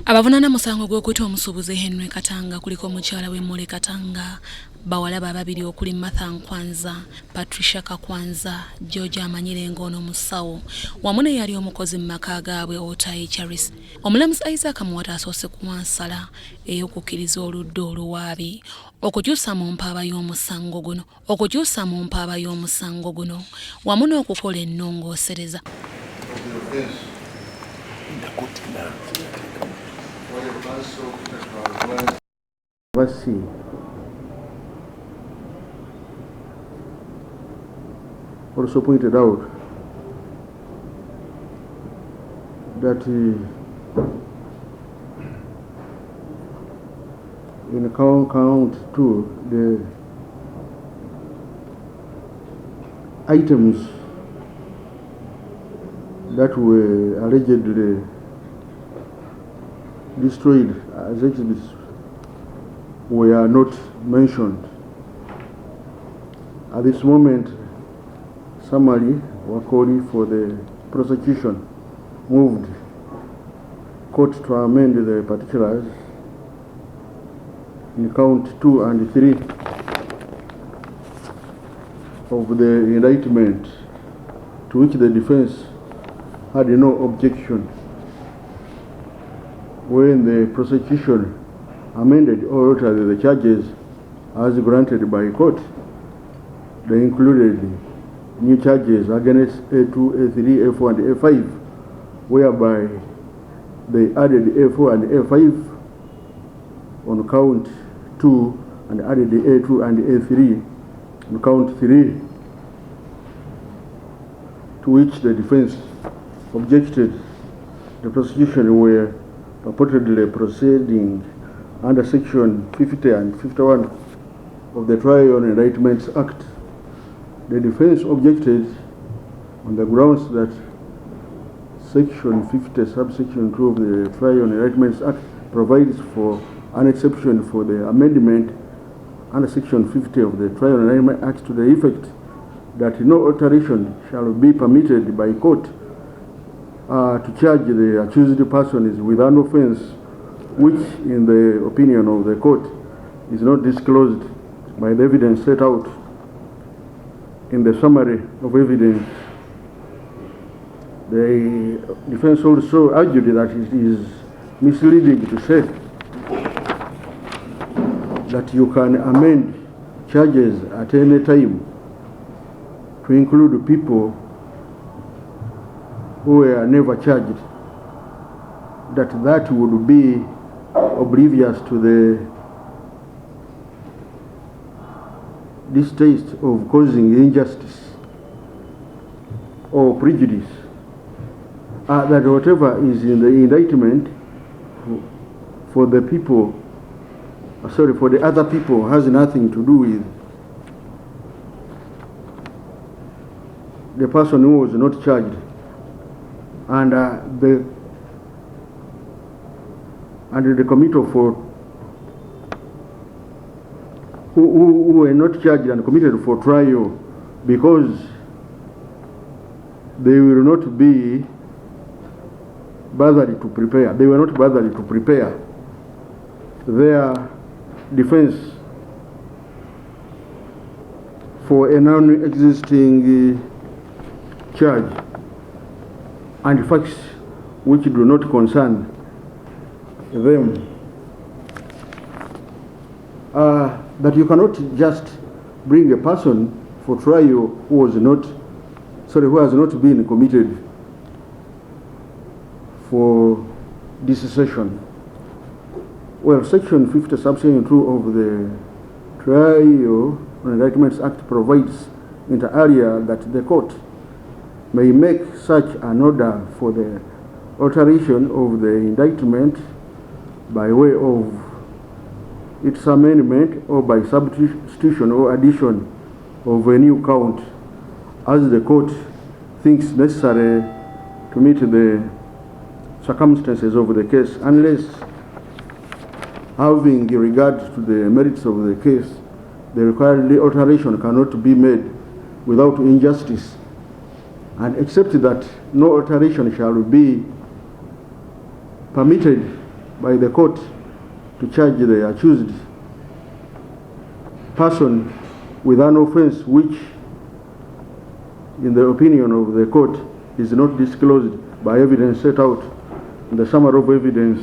Abavunaana musango gw'okwita omusuubuzi Henry Katanga kuliko omukyala w'emmuli Katanga, bawala babiri okuli Martha Nkwanza, Patricia Kakwanza, George amanyire ng'ono musawo, wamu ne yali omukozi mu maka gaabwe Otayi Charis. Omulamuzi Isaac Muwata asoose kuwansala ey'okukkiriza oludda oluwaabi okukyusa mu mpaaba y'omusango guno wamu n'okukola ennongoosereza. Verse also pointed out that in count 2, the items that were allegedly destroyed as exhibits were not mentioned. At this moment, summary were calling for the prosecution moved court to amend the particulars in count 2 and 3 of the indictment, to which the defense had no objection. When the prosecution amended or altered the charges as granted by court, they included new charges against A2, A3, A4, and A5, whereby they added A4 and A5 on count 2 and added the A2 and A3 on count 3, to which the defense objected. The prosecution were purportedly proceeding under section 50 and 51 of the Trial and Indictments Act. The defense objected on the grounds that section 50 subsection 2 of the Trial and Indictments Act provides for an exception for the amendment under section 50 of the Trial and Indictment Act to the effect that no alteration shall be permitted by court to charge the accused person with an offense which, in the opinion of the court, is not disclosed by the evidence set out in the summary of evidence. The defense also argued that it is misleading to say that you can amend charges at any time to include people who were never charged, that would be oblivious to the distaste of causing injustice or prejudice, that whatever is in the indictment for the people, for the other people, has nothing to do with the person who was not charged. And the committee for who were not charged and committed for trial, because they will not be bothered to prepare. They were not bothered to prepare their defense for a non-existing charge and facts which do not concern them. That you cannot just bring a person for trial who has not been committed for this session. Well, section 50 subsection 2 of the Trial and Indictments Act provides inter alia that the court may make such an order for the alteration of the indictment by way of its amendment or by substitution or addition of a new count as the court thinks necessary to meet the circumstances of the case, unless, having regard to the merits of the case, the required alteration cannot be made without injustice, and except that no alteration shall be permitted by the court to charge the accused person with an offense which, in the opinion of the court, is not disclosed by evidence set out in the summary of evidence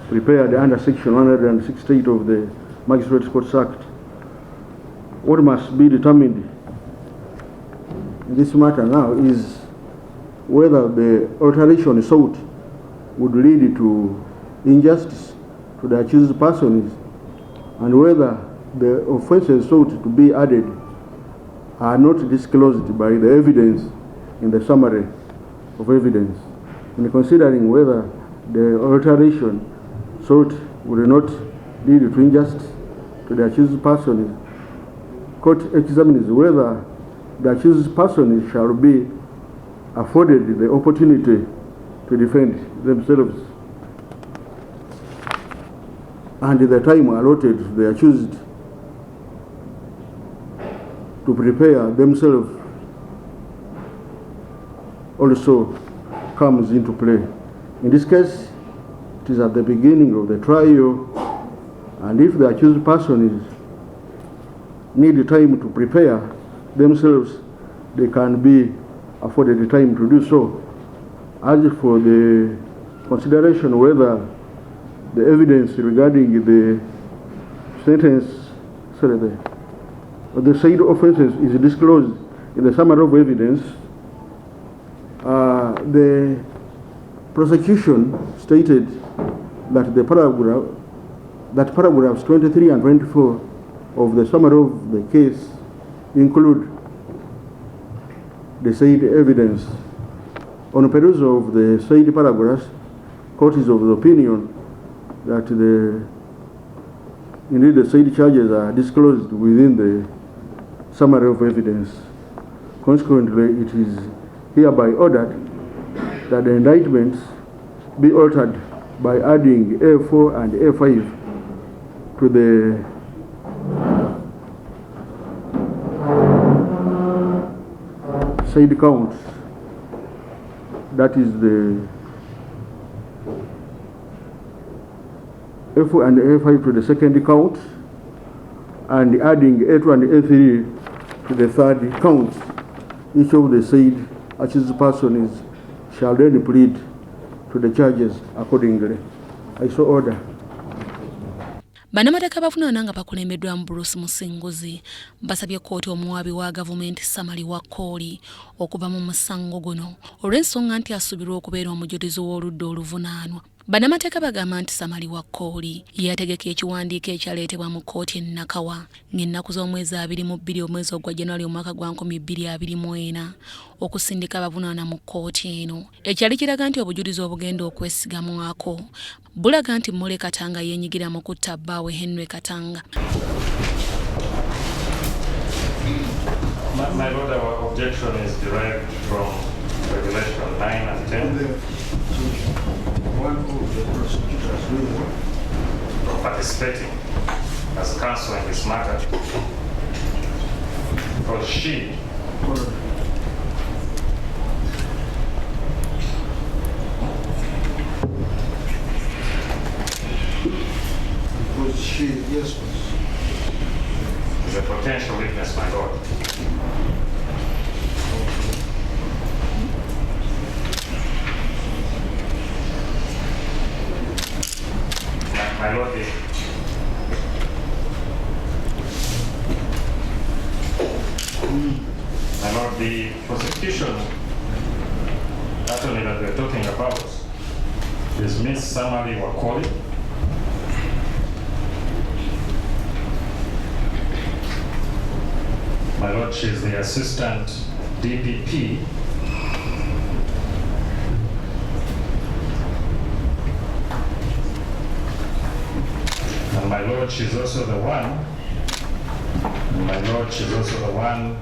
prepared under Section 168 of the Magistrates Courts Act. What must be determined in this matter now is whether the alteration sought would lead to injustice to the accused person and whether the offences sought to be added are not disclosed by the evidence in the summary of evidence. In considering whether the alteration sought would not lead to injustice to the accused person, court examines whether the accused person shall be afforded the opportunity to defend themselves and the time allotted to the accused to prepare themselves also comes into play. In this case, it is at the beginning of the trial, and if the accused person need time to prepare themselves, they can be afforded the time to do so. As for the consideration whether the evidence regarding the sentence, the said offences is disclosed in the summary of evidence, the prosecution stated that paragraphs 23 and 24 of the summary of the case include the said evidence. On perusal of the said paragraphs, court is of the opinion that indeed the said charges are disclosed within the summary of evidence. Consequently, it is hereby ordered that the indictments be altered by adding A4 and A5 to the said counts. That is the A4 and A5 to the second count, and adding A2 and A3 to the third count. Each of the said accused persons shall then plead to the charges accordingly. I so order. Bannamateeka bavunaana nga bakulembeddwamu Bruce Musinguzi basabye kkooti omuwaabi wa gavumenti Samali wa Kooli okuva mu musango guno olw'ensonga nti asuubirwa okubeera omujulizi w'oludda oluvunaanwa. Bannamateeka bagamba nti Samali wa Kooli yategeka ekiwandiiko ekyaleetebwa mu kkooti e Nakawa ng'ennaku z'omwezi 22 omwezi ogwa January omwaka gwa 2024 okusindika abavunaana mu kkooti eno. Ekyali kiraga nti obujulizi obugenda okwesigamwako bulaga nti Mole Katanga yeenyigira mu kutta bbaawe Henry Katanga. My Lord, our objection is derived from Regulation 9 and 10. One of the prosecutors From participating as counsel in this matter, because she yes, is a potential witness, my Lord. My Lord, the prosecution attorney that we're talking about is Miss Samali Wakoli. My Lord, she's the assistant DPP and my Lord, she's also the one. And my Lord, she's also the one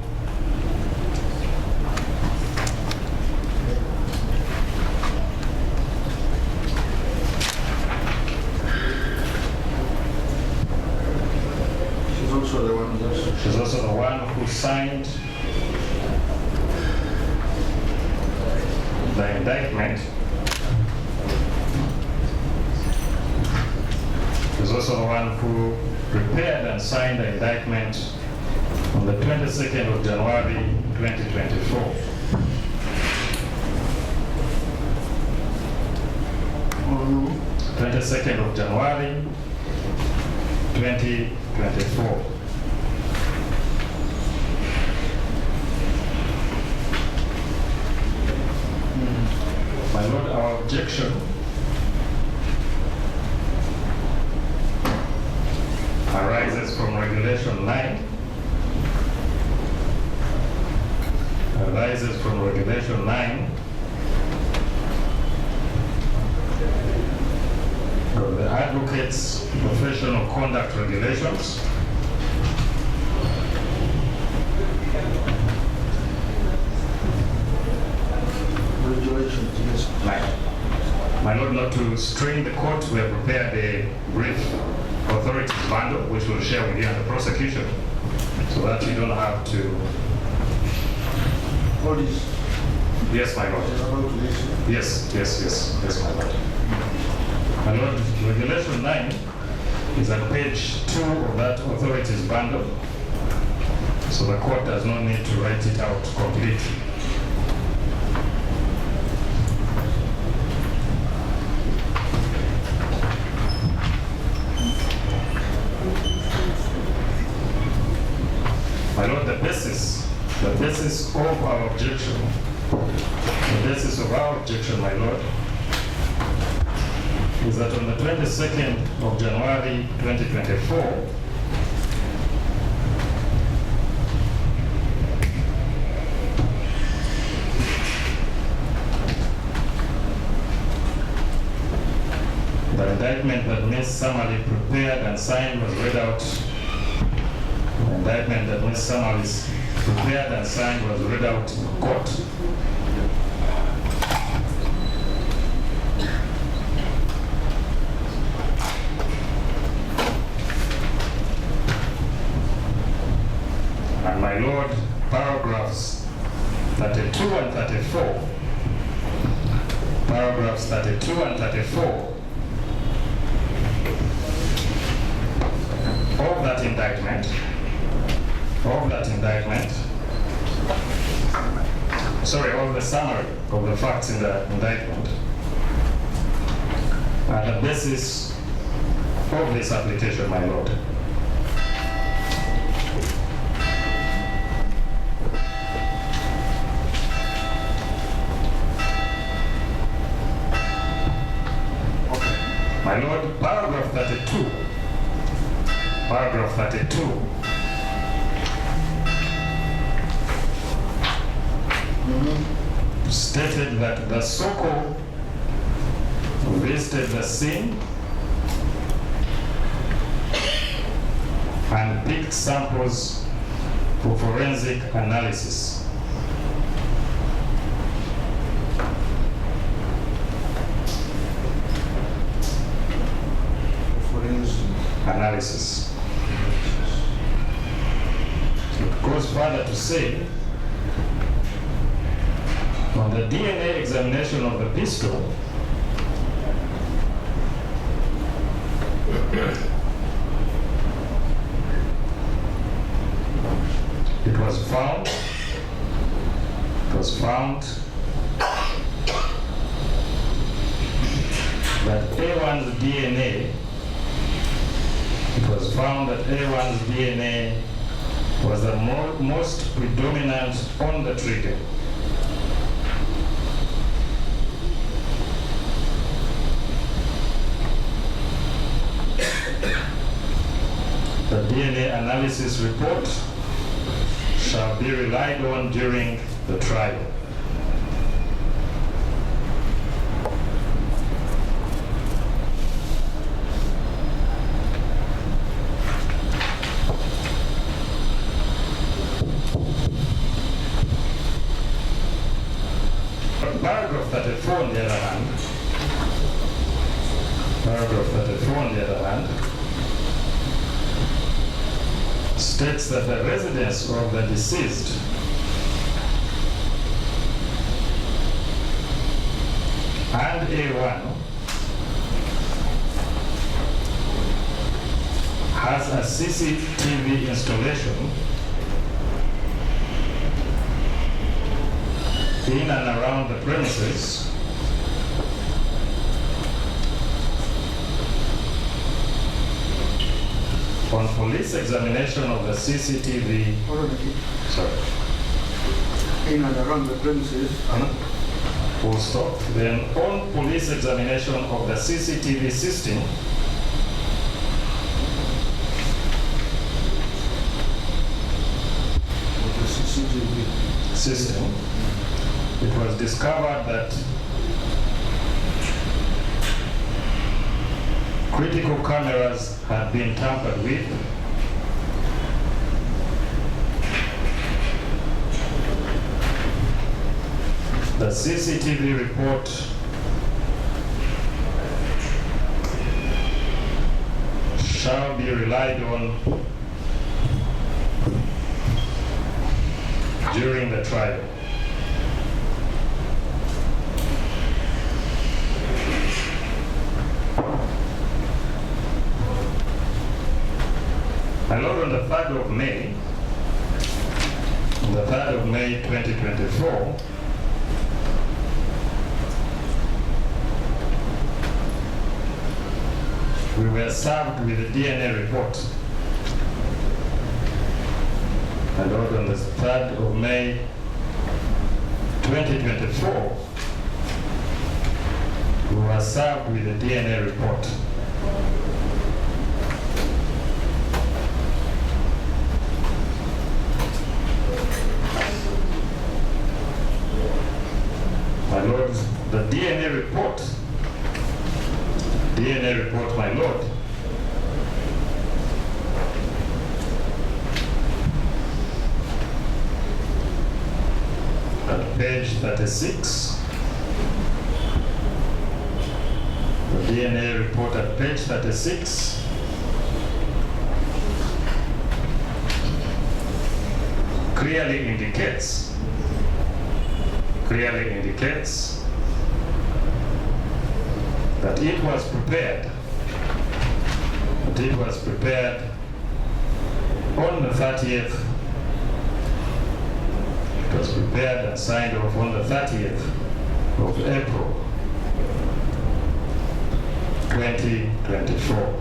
she's also the one who signed the indictment also the one who prepared and signed the indictment on the 22nd of January 2024. 22nd of January 2024. My Lord, our objection arises from Regulation 9. Arises from Regulation 9 of the Advocates' Professional Conduct Regulations. Regulations, yes. My Lord, not to strain the court, we have prepared a brief authority bundle which we'll share with you and the prosecution so that you don't have to. All this. Yes, my Lord. Yes, my Lord. My Lord, Regulation 9 is at page 2 of that authorities bundle, so the court does not need to write it out completely. My Lord, the basis of our objection, my Lord, is that on the 22nd of January 2024, the indictment that Ms. Samali prepared and signed was read out. The indictment that Ms. Samali prepared and signed was read out in court. And my Lord, paragraphs 32 and 34, paragraphs 32 and 34 of that indictment, of the summary of the facts in the indictment, are the basis of this application, my Lord. My Lord, paragraph 32, stated that the Soko visited the scene and picked samples for forensic analysis. It goes further to say, on the DNA examination of the pistol, it was found that A1's DNA was the most predominant on the trigger. The DNA analysis report shall be relied on during the trial. Paragraph 34 on the other hand, states that the residence of the deceased and A1 CCTV installation in and around the premises on police examination of the CCTV. Sorry. In and around the premises. Full stop. Then on police examination of the CCTV system it was discovered that critical cameras had been tampered with. The CCTV report shall be relied on during the trial. My Lord, on the 3rd of May 2024, we were served with a DNA report. My Lord, on the 3rd of May 2024, we were served with a DNA report. My Lord, the DNA report, my Lord, at page 36, the DNA report at page 36, clearly indicates that it was prepared on the 30th. It was prepared and signed off on the 30th of April 2024.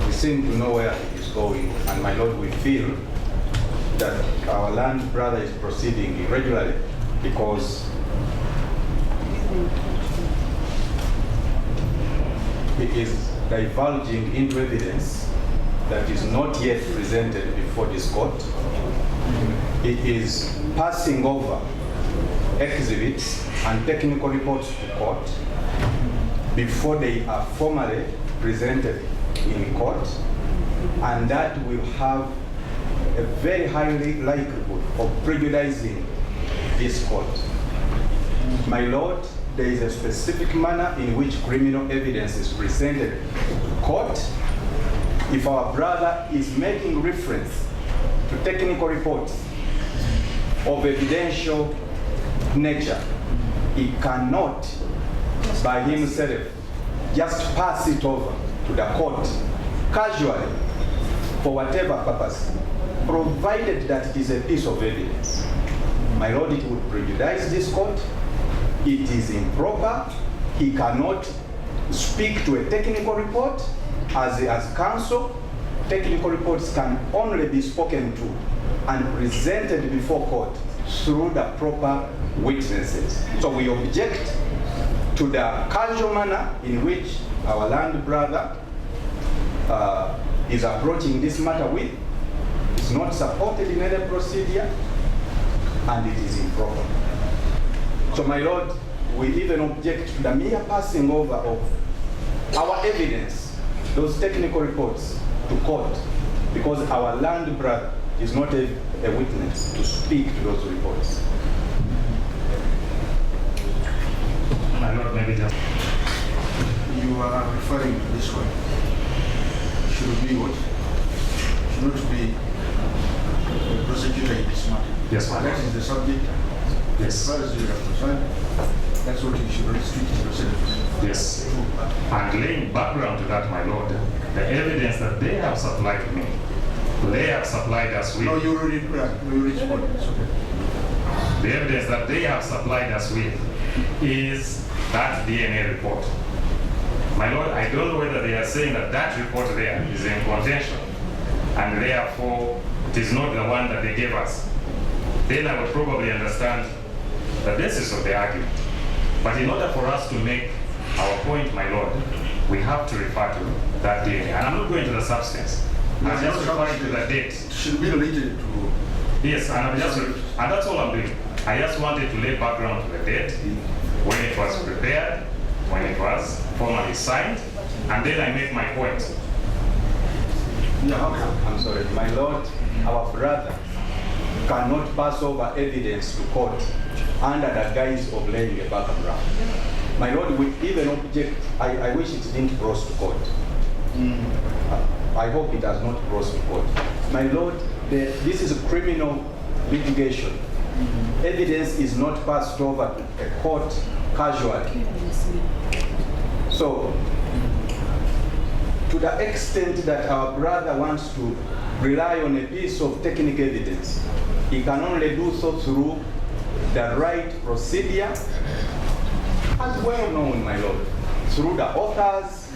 We seem to know where it is going, and my Lord, we feel that our land brother is proceeding irregularly because he is divulging into evidence that is not yet presented before this court. He is passing over exhibits and technical reports to court before they are formally presented in court, and that will have a very high likelihood of prejudicing this court. My Lord, there is a specific manner in which criminal evidence is presented to court. If our brother is making reference to technical reports of evidential nature, he cannot by himself just pass it over to the court casually for whatever purpose, provided that it is a piece of evidence. My Lord, it would prejudice this court. It is improper. He cannot speak to a technical report as counsel. Technical reports can only be spoken to and presented before court through the proper witnesses. So we object to the casual manner in which our land brother is approaching this matter with. It's not supported in any procedure, and it is improper. So my Lord, we even object to the mere passing over of our evidence, those technical reports, to court, because our land brother is not a witness to speak to those reports. My Lord, maybe just... You are referring to this one. Should be what? Should not be the prosecutor in this matter. Yes, my Lord. That is the subject. Yes. As far as you are concerned, that's what you should restrict yourself. Yes. And laying background to that, my lord, the evidence that they have supplied me, they have supplied us with. No, you already responded. It's okay. The evidence that they have supplied us with is that DNA report. My lord, I don't know whether they are saying that that report there is in contention, and therefore it is not the one that they gave us. Then I would probably understand the basis of the argument. But in order for us to make our point, my lord, we have to refer to that DNA. And I'm not going to the substance. I'm just referring to the date. It should be related to... Yes, and that's all I'm doing. I just wanted to lay background to the date, when it was prepared, when it was formally signed, and then I make my point. Yeah, okay. I'm sorry, my lord, our brother cannot pass over evidence to court under the guise of laying a background. My lord, we even object, I wish it didn't cross to court. I hope it has not crossed to court. My lord, this is a criminal litigation. Evidence is not passed over to a court casually. So, to the extent that our brother wants to rely on a piece of technical evidence, he can only do so through the right procedure, as well known, my lord, through the authors,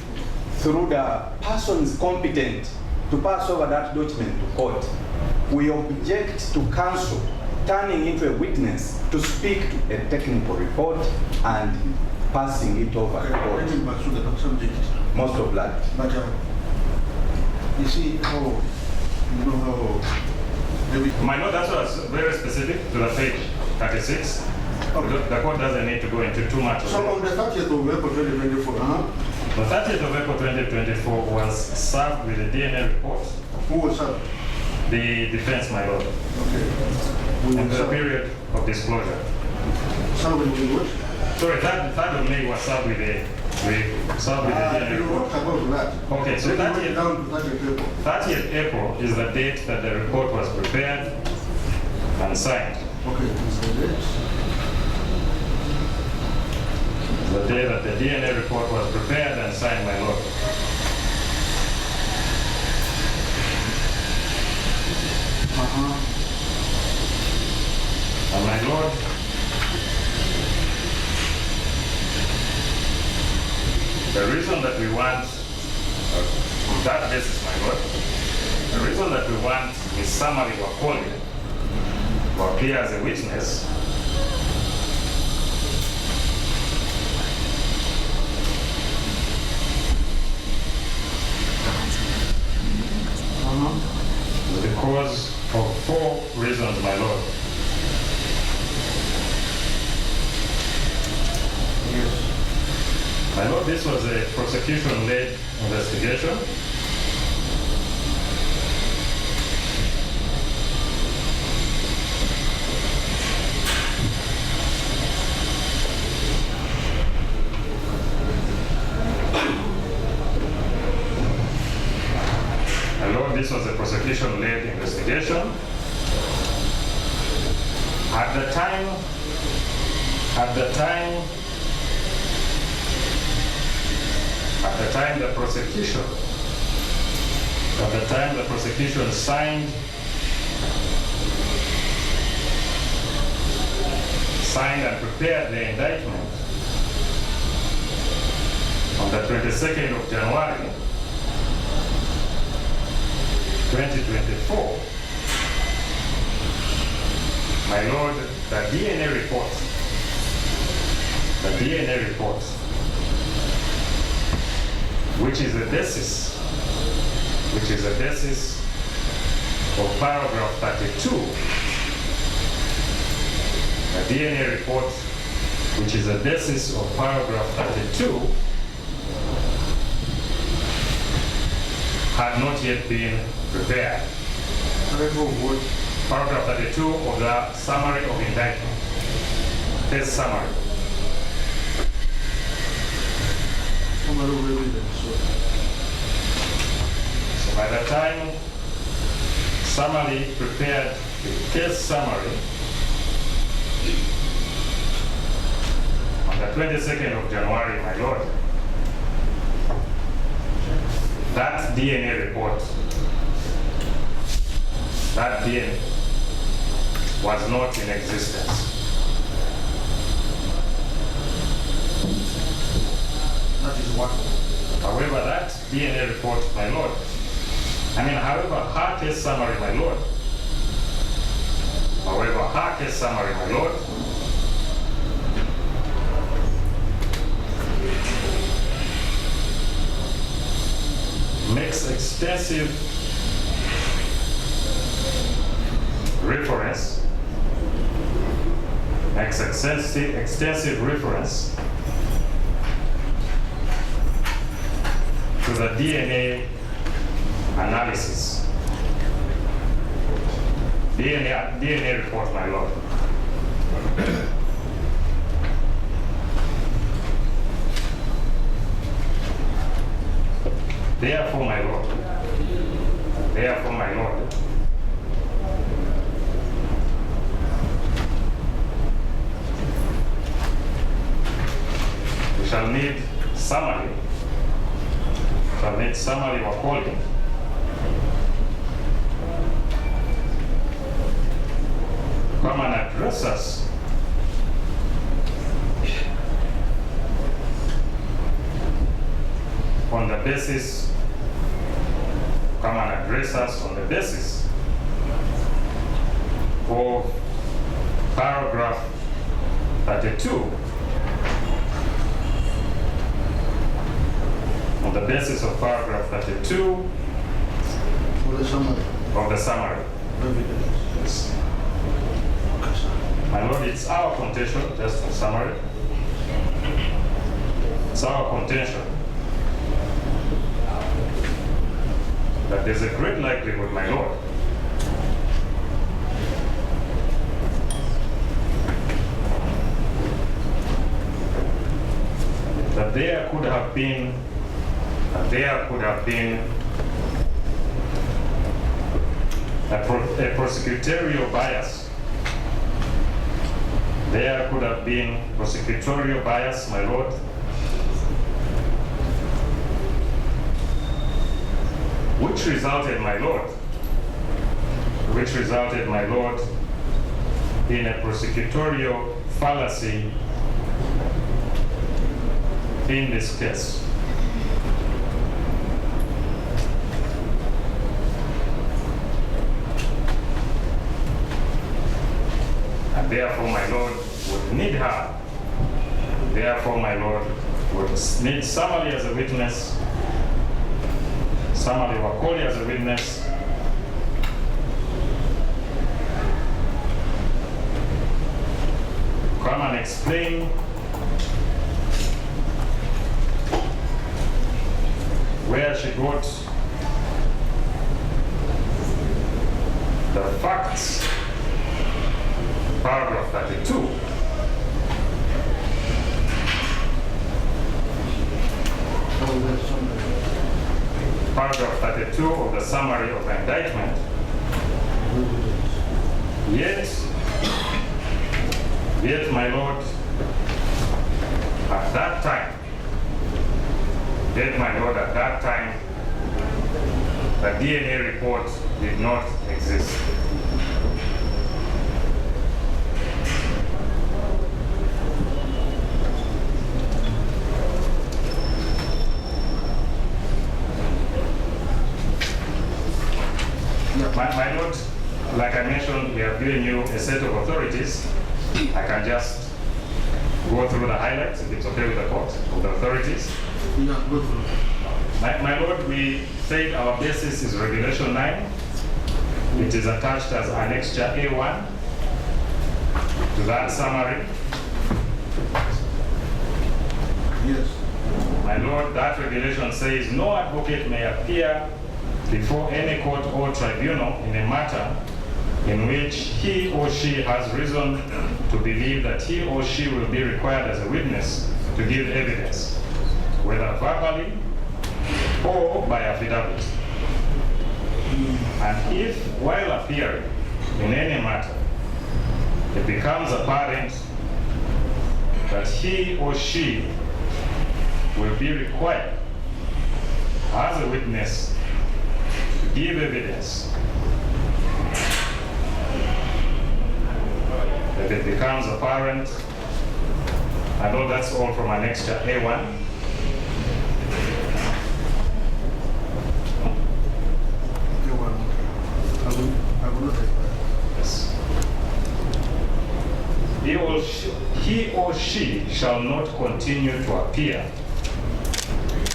through the persons competent to pass over that document to court. We object to counsel turning into a witness to speak to a technical report and passing it over to court. Let me pursue the subject. Most of that. But you see how, you know how... Maybe My lord, that was very specific to the page 36. Okay. The court doesn't need to go into too much of so it. on the 30th of April 2024, The 30th of April 2024 was served with the DNA report. who was served? The defense, my lord, Okay. We in will the serve. period of disclosure. Somebody will what? Sorry, 3rd of May was served with the DNA You report. wrote about that. Okay, so Then we 30th, went down to 30th April. 30th April is the date that the report was prepared and signed. Okay, this is it. The day that the DNA report was prepared and signed, my lord. And my lord, the reason that we want, on that basis, my lord, the reason that we want Ms. Samari Wakoli to appear as a witness because of 4 reasons, my lord. Yes. My lord, this was a prosecution-led investigation. My lord, this was a prosecution-led investigation. At the time, the prosecution signed and prepared the indictment on the 22nd of January 2024, my lord, the DNA report, which is the basis of paragraph 32, the DNA report, which is the basis of paragraph 32, had not yet been prepared. Paragraph 32 of the summary of indictment. This summary. So by the time summary prepared the case summary on the 22nd of January, my lord, that DNA report, that DNA was not in existence. That is what? However, that DNA report, my lord, however, her case summary, my lord, my lord, makes extensive reference to the DNA analysis. DNA report, my lord. Therefore, my lord, we shall need summary or calling come and address us on the basis of paragraph 32. On the basis of paragraph 32 For the summary. of the summary. Yes. My lord, it's our contention, just in summary, it's our contention that there's a great likelihood, my lord, that there could have been a prosecutorial bias. There could have been prosecutorial bias, my lord, which resulted, my lord, in a prosecutorial fallacy in this case. And therefore, my lord, would need her. Therefore, my lord, would need somebody as a witness, somebody Wakoli as a witness, come and explain where she got the facts, paragraph 32. Paragraph 32 of the summary of the indictment. Yet, my lord, at that time, the DNA report did not exist. My lord, like I mentioned, we have given you a set of authorities. I can just go through the highlights, if it's okay with the court, of the authorities. Yeah, go through. My lord, we said our basis is Regulation 9. It is attached as Annexure A1 to that summary. Yes. My lord, that regulation says no advocate may appear before any court or tribunal in a matter in which he or she has reason to believe that he or she will be required as a witness to give evidence, whether verbally or by affidavit. And if, while appearing in any matter, it becomes apparent that he or she will be required as a witness to give evidence that it becomes apparent. I know that's all from annexure A1. Yes. He or she shall not continue to appear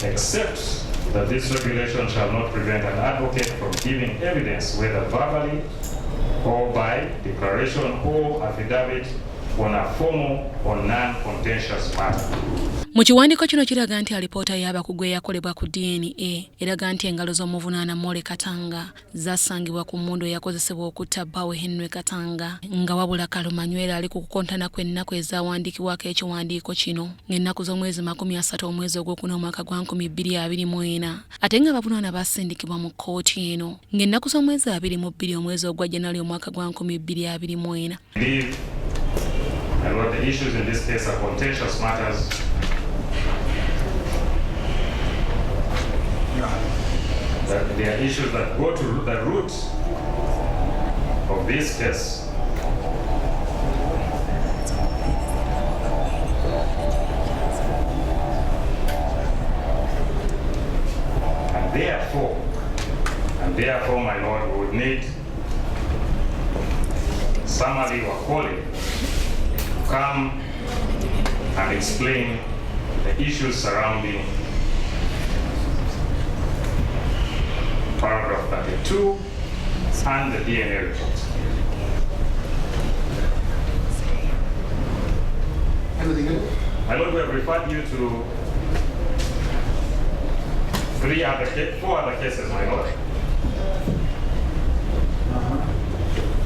except that this regulation shall not prevent an advocate from giving evidence, whether verbally or by declaration or affidavit, on a formal or non-contentious matter. Mu kiwandiiko kino kiraga nti alipoota y'abakugu eyakolebwa ku DNA eraga nti engalo z'omuvunaana Mole Katanga zaasangibwa ku mmundu eyakozesebwa okutta bbaawe Henry Katanga, nga wabula Kalumanywera ali ku kukontana kw'ennaku ezaawandiikibwako ekiwandiiko kino ng'ennaku z'omwezi 30 omwezi ogwokuna omwaka gwa 2024, ate nga abavunaana baasindikibwa mu kkooti eno ng'ennaku z'omwezi 22 omwezi ogwa January omwaka gwa 2024. And what the issues in this case are contentious matters. That there are issues that go to the root of this case. And therefore, my Lord, we would need somebody or colleague to come and explain the issues surrounding paragraph 32 and the DNA report. Anything else? My Lord, we have referred you to 4 other cases, my Lord.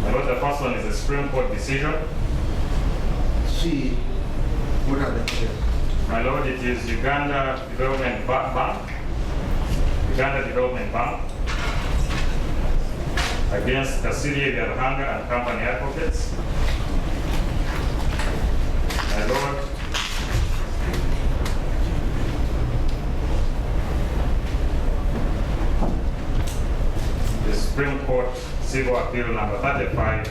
My Lord, the first one is a Supreme Court decision. See, what are the cases? My Lord, it is Uganda Development Bank. Uganda Development Bank against Kasiri Byarhanga and Company Advocates. My Lord, the Supreme Court Civil Appeal number 35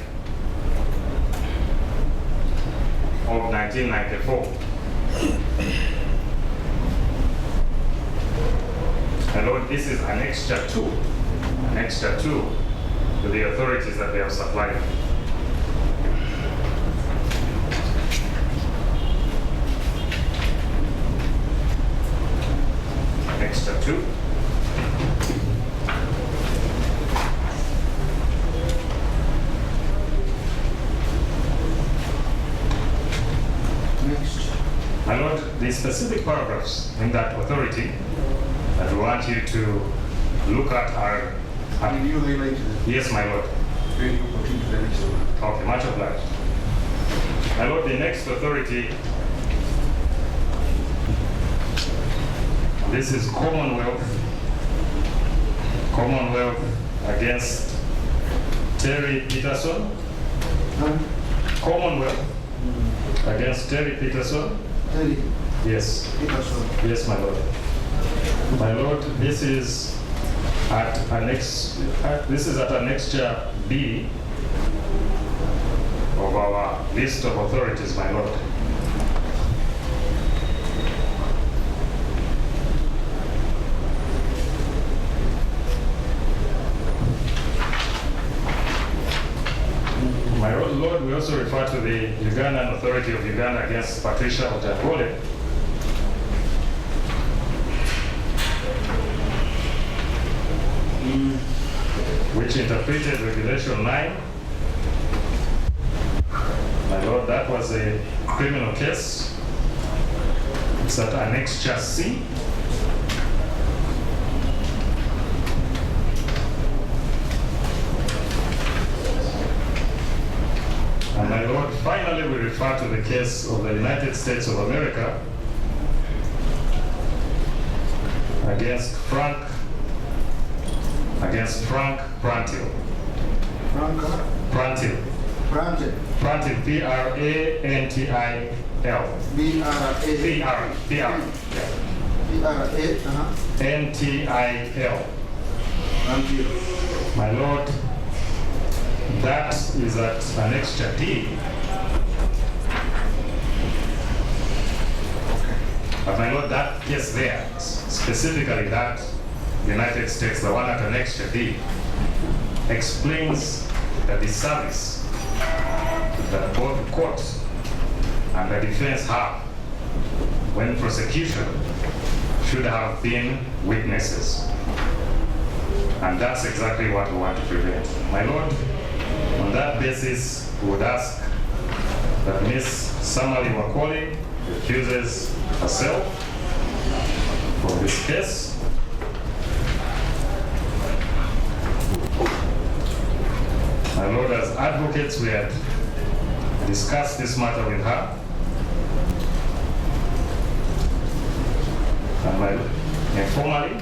of 1994. My Lord, this is annexure 2 to the authorities that they have supplied. Annexure 2. My Lord, the specific paragraphs in that authority that we want you to look at are... Can you highlight them? Yes, my Lord. Then you continue to the next one. Okay, much obliged. My Lord, the next authority, this is Commonwealth against Terry Peterson. Commonwealth against Terry Peterson. Terry Yes. Peterson. Yes, my Lord. My Lord, this is at annexure B of our list of authorities, my Lord. My Lord, we also refer to the Ugandan Authority of Uganda against Patricia Ojagole. Which interpreted Regulation 9. My Lord, that was a criminal case. It's at annexure C. And my Lord, finally we refer to the case of the United States of America against Frank Prantil. Franca. Prantil. Prantil. Prantil, P-R-A-N-T-I-L. N-T-I-L. My Lord, that is at Annexure D. But my Lord, that case there, specifically that United States, the one at Annexure D, explains that the service that both the court and the defense have when prosecution should have been witnesses. And that's exactly what we want to prevent. My Lord, on that basis, we would ask that Ms. Samali Wakoli accuses herself of this case. My Lord, as advocates, we had discussed this matter with her. And informally,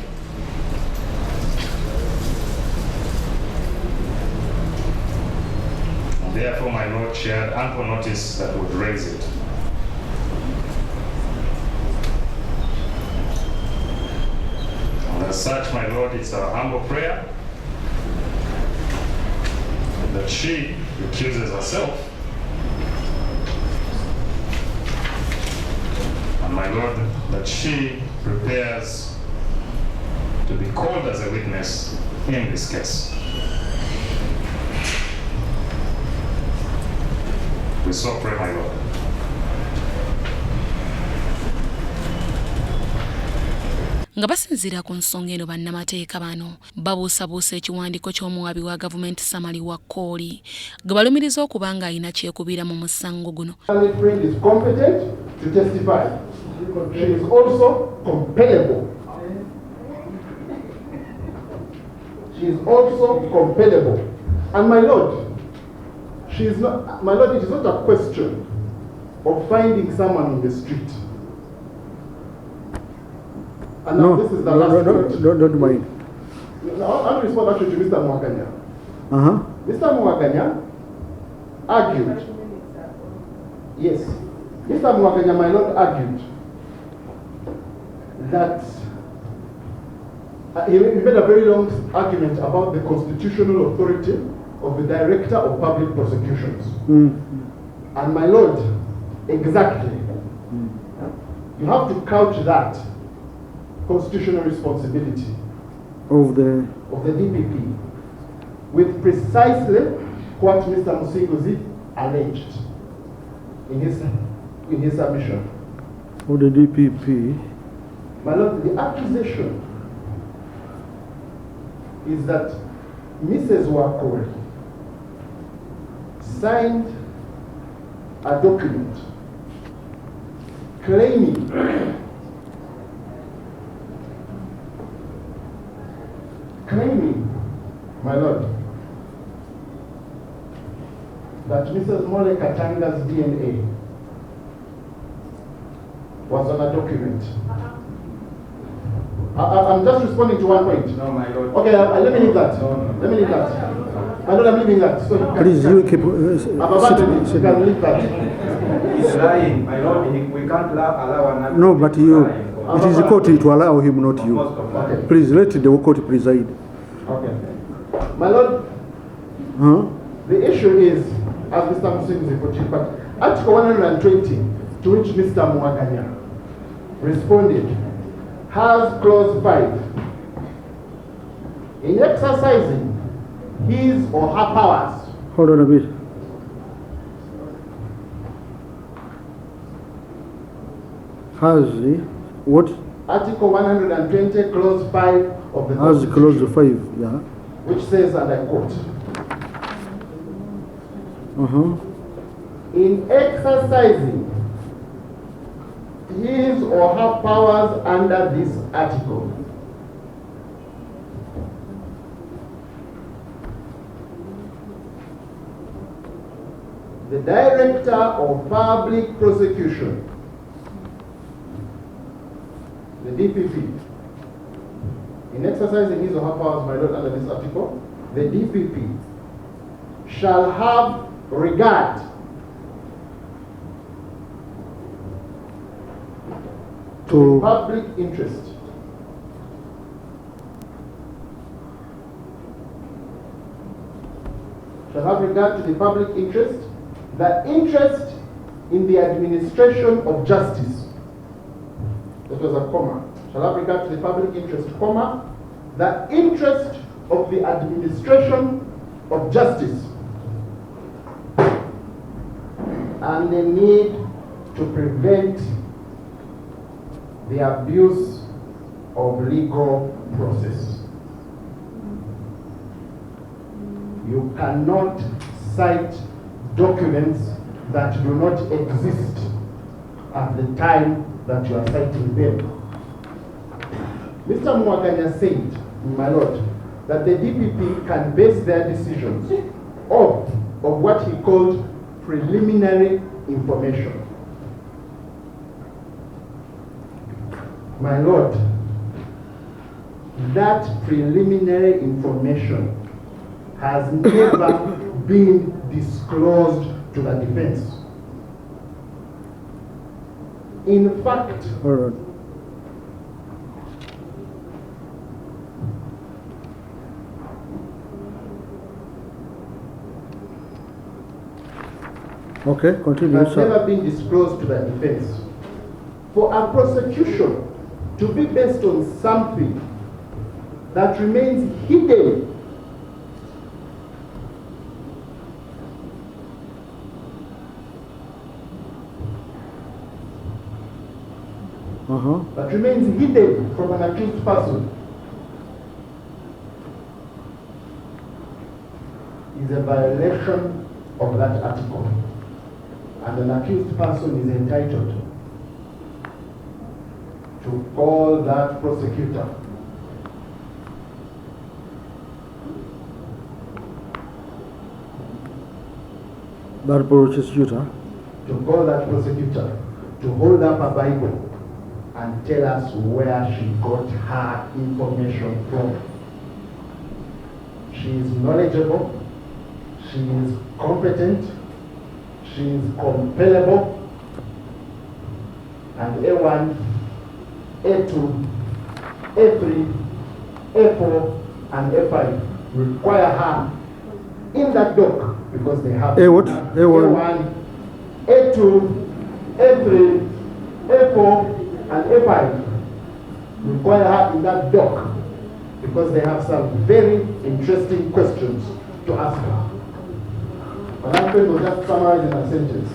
and therefore, my Lord, she had ample notice that would raise it. And as such, my Lord, it's our humble prayer that she accuses herself. And my Lord, that she prepares to be called as a witness in this case. We so pray, my Lord. nga basinziira ku nsonga eno bannamateeka bano babuusabuusa ekiwandiiko ky'omuwabi wa gavumenti Samali Wakoli gwe balumiriza okuba nga alina kyekubira mu musango guno. She is also compellable. She is also compellable. And my Lord, she is not, my Lord, it is not a question of finding someone on the street. And now this is the last point. Don't mind. I'll respond actually to Mr. Mwaganya. Mr. Mwaganya argued. Yes. Mr. Mwaganya, my Lord, argued that he made a very long argument about the constitutional authority of the Director of Public Prosecutions. And my Lord, exactly, you have to couch that constitutional responsibility of the DPP with precisely what Mr. Musiguzi alleged in his submission. Of the DPP. My Lord, the accusation is that Mrs. Wakoli signed a document claiming my Lord, that Mrs. Mole Katanga's DNA was on a document. I'm just responding to one point. No, my Lord. Okay, let me leave that. Let me leave that. My Lord, I'm leaving that. So please, you keep you can leave that. He's lying. My Lord, we can't allow another. No, but you, it is the court to allow him, not you. Okay. Please, let the court preside. Okay. My Lord, the issue is, as Mr. Musiguzi put it, but Article 120, to which Mr. Mwaganya responded, has clause 5. In exercising his or her powers. Hold on a bit. Has he? What? Article 120, clause 5 of the Has clause 5, yeah. which says, and I quote, in exercising his or her powers under this article, the Director of Public Prosecution, the DPP, in exercising his or her powers, my Lord, under this article, the DPP shall have regard the public interest. Shall have regard to the public interest, the interest in the administration of justice. That was a comma. Shall have regard to the public interest, comma, the interest of the administration of justice and the need to prevent the abuse of legal process. You cannot cite documents that do not exist at the time that you are citing them. Mr. Mwaganya said, my lord, that the DPP can base their decisions of what he called preliminary information. My lord, that preliminary information has never been disclosed to the defense. In fact, okay, continue. Has never been disclosed to the defense. For a prosecution to be based on something that remains hidden that remains hidden from an accused person is a violation of that article, and an accused person is entitled to call that prosecutor to hold up a Bible and tell us where she got her information from. She is knowledgeable, she is competent, she is compellable, and A1, A2, A3, A4, and A5 require her in that dock because they have A1, A2, A3, A4, and A5 require her in that dock because they have some very interesting questions to ask her. But I'm going to just summarize in a sentence.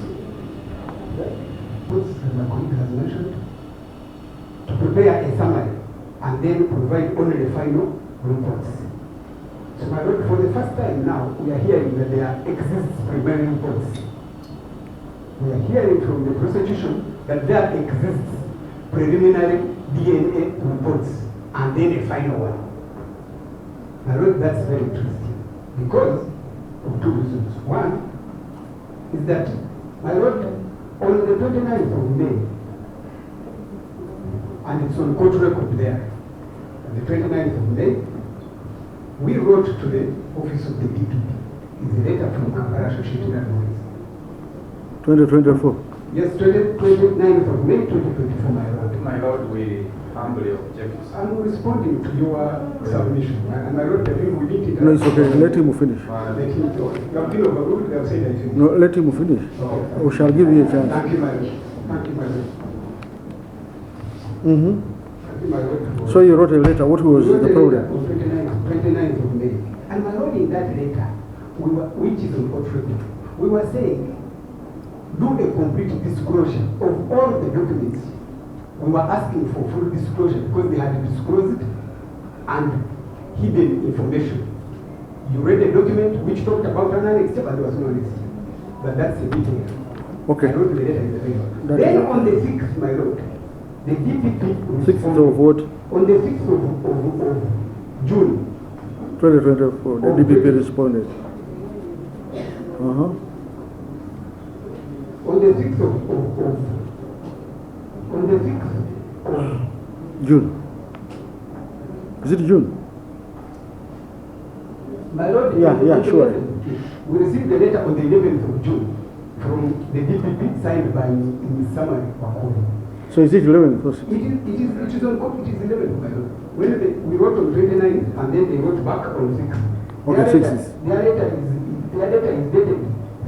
As my colleague has mentioned, to prepare a summary and then provide only the final reports. So my lord, for the first time now, we are hearing that there exists preliminary reports. We are hearing from the prosecution that there exists preliminary DNA reports and then a final one. My lord, that's very interesting because of two reasons. One is that, my lord, on the 29th of May, and it's on court record there, on the 29th of May, we wrote to the office of the DPP. It's a letter from Kampala Associated Advocates. 2024. Yes, 29th of May 2024, my lord. My lord, we humbly object. I'm responding to your submission. And my lord, I think we need it. No, it's okay. Let him finish. Let him talk. You have been overruled, they have said I finish. No, let him finish. Okay. We shall give you a chance. Thank you, my lord. Thank you, my lord. Thank you, my lord. So you wrote a letter. What was the problem? 29th of May. And my lord, in that letter, which is on court record, we were saying, do a complete disclosure of all the documents. We were asking for full disclosure because they had disclosed and hidden information. You read a document which talked about an annex, but there was no annex. But that's a detail. Okay. I wrote the letter in the paper. Then on the 6th, my lord, the DPP 6th of what? on the 6th of June 2024. The DPP responded. on the 6th of June. Is it June? My lord, Yeah, sure. We received the letter on the 11th of June from the DPP signed by Ms. Samari Wakoli. So is it 11 first? It is on copy, it is 11, my lord. When we wrote on 29 and then they wrote back on 6. Okay, 6. Their letter is dated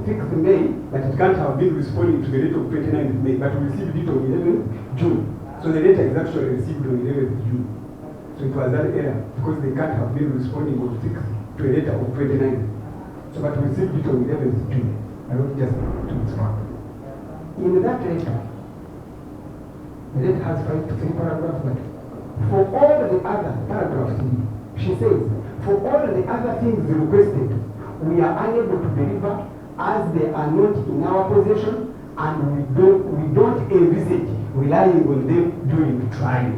6th May, but it can't have been responding to the letter of 29th May, but we received it on 11th June. So the letter is actually received on 11th June. So it was an error because they can't have been responding on 6th to a letter of 29th. So but we received it on 11th June. I wrote just to its mark. In that letter, the letter has 5 to 3 paragraphs, but for all the other paragraphs, she says, for all the other things requested, we are unable to deliver as they are not in our possession and we don't envisage relying on them during the trial.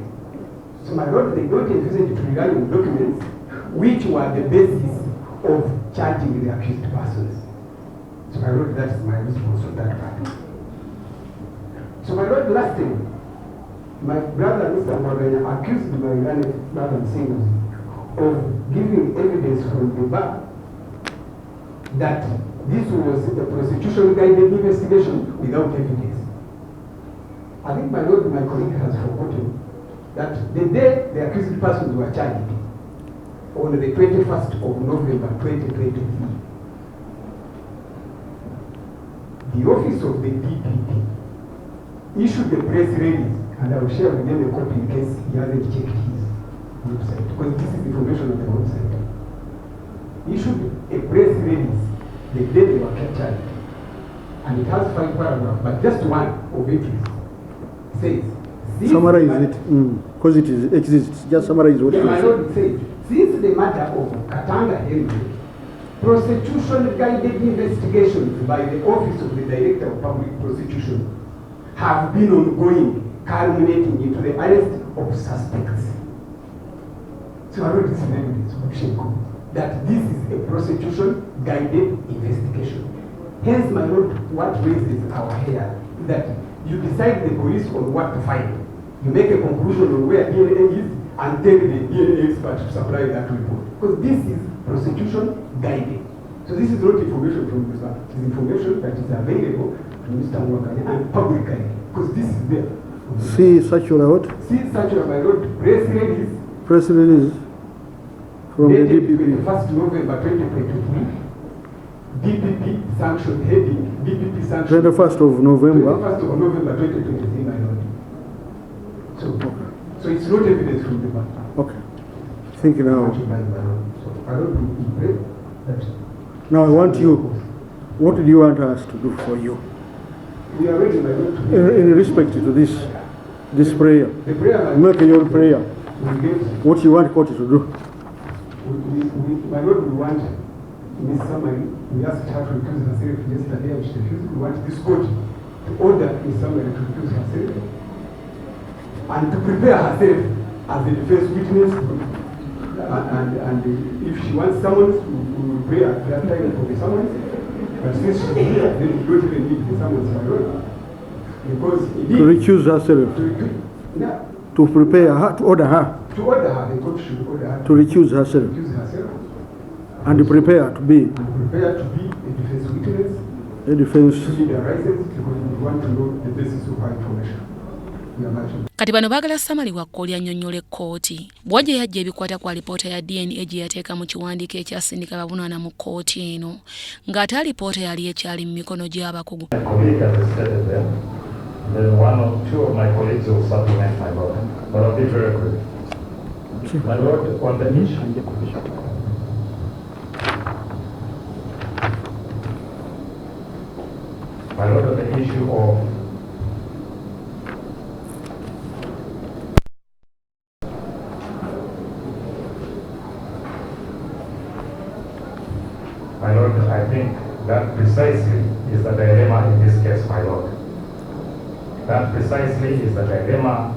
So my lord, they don't envisage to rely on documents which were the basis of charging the accused persons. So my lord, that is my response on that part. So my lord, last thing, my brother Mr. Morgana accused my learned brother Singers of giving evidence from the bar that this was a prosecution-guided investigation without evidence. I think my lord, my colleague has forgotten that the day the accused persons were charged, on the 21st of November 2023, the office of the DPP issued a press release, and I will share with them a copy in case he hasn't checked his website, because this is information on the website. Issued a press release the day they were captured, and it has 5 paragraphs, but just one of it says, summarize it, because it exists. Just summarize what my lord says, since the matter of Katanga Henry, prosecution-guided investigations by the Office of the Director of Public Prosecution have been ongoing, culminating into the arrest of suspects. So I wrote this in evidence that this is a prosecution-guided investigation. Hence, my lord, what raises our hair is that you decide the police on what to find. You make a conclusion on where DNA is and tell the DNA expert to supply that report. Because this is prosecution-guided. So this is not information from the it is information that is available to Mr. Mwakanya and publicly. Because this is there. See circular what? See circular, my lord, press release. Press release from the DPP. 1st November 2023. DPP sanction heading. DPP sanction. 21st of November. 21st of November 2023, my lord. So it's not evidence from the bank. Okay. Think now. So I don't pray that. Now I want you. What do you want us to do for you? We are ready, my lord. In respect to this prayer. The prayer. Make your prayer. We get. What you want court to do? My lord, we want Miss Summary. We asked her to recuse herself yesterday, and she refused. We want this court to order Miss Summary to recuse herself and to prepare herself as a defense witness. And if she wants summons, we will pray at that time for the summons. But since she's here, then we don't even need the summons, my lord. Because to recuse herself. To prepare her, to order her. To order her, the court should order her. To recuse herself. Recuse herself. And prepare to be. And prepare to be a defense witness. A defense. To be the license because we want to know the basis of her information. Kati bano baagala Samali Wakoli annyonnyola ekkooti bw'ajja yajja ebikwata kwa alipoota ya DNA gye yateeka mu kiwandiiko ekyasindika babunaana mu kkooti eno ng'ate alipoota yali ekyali mu mikono gy'abakugu. Then one or two of my colleagues will supplement my lord, but I'll be very quick. My lord, on the issue. My lord, on the issue of my lord, I think that precisely is the dilemma in this case, my lord. That precisely is the dilemma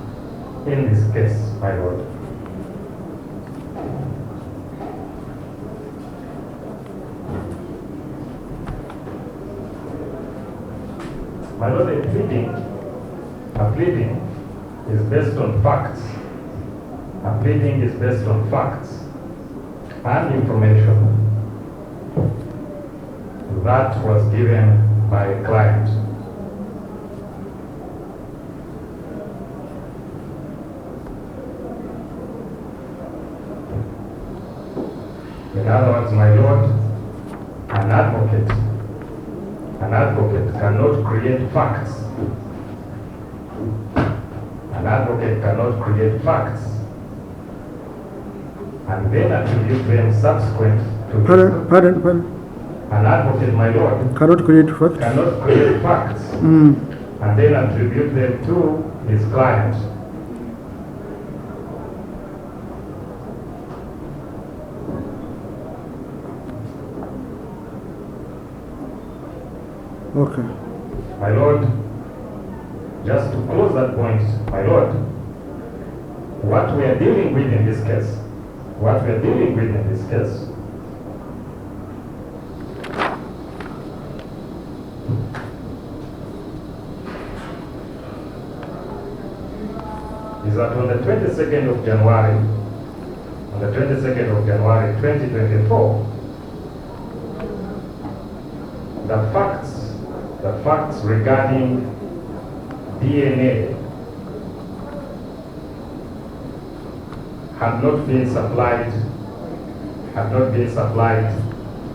in this case, my lord. My lord, a pleading is based on facts. A pleading is based on facts and information that was given by a client. advocate. An advocate cannot create facts. An advocate cannot create facts and then attribute them subsequent to Pardon. An advocate, my lord, Cannot create facts. cannot create facts and then attribute them to his client. Okay. My lord, just to close that point, my lord, what we are dealing with in this case, is that on the 22nd of January, 2024, the facts regarding DNA had not been supplied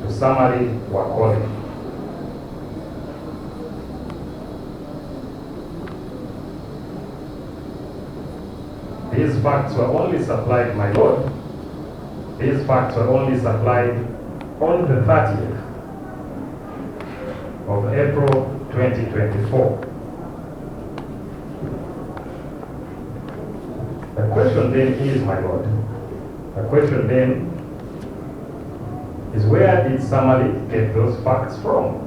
to Summary Wakoli. These facts were only supplied, my lord, these facts were only supplied on the 30th of April 2024. The question then is, my lord, where did Summary get those facts from?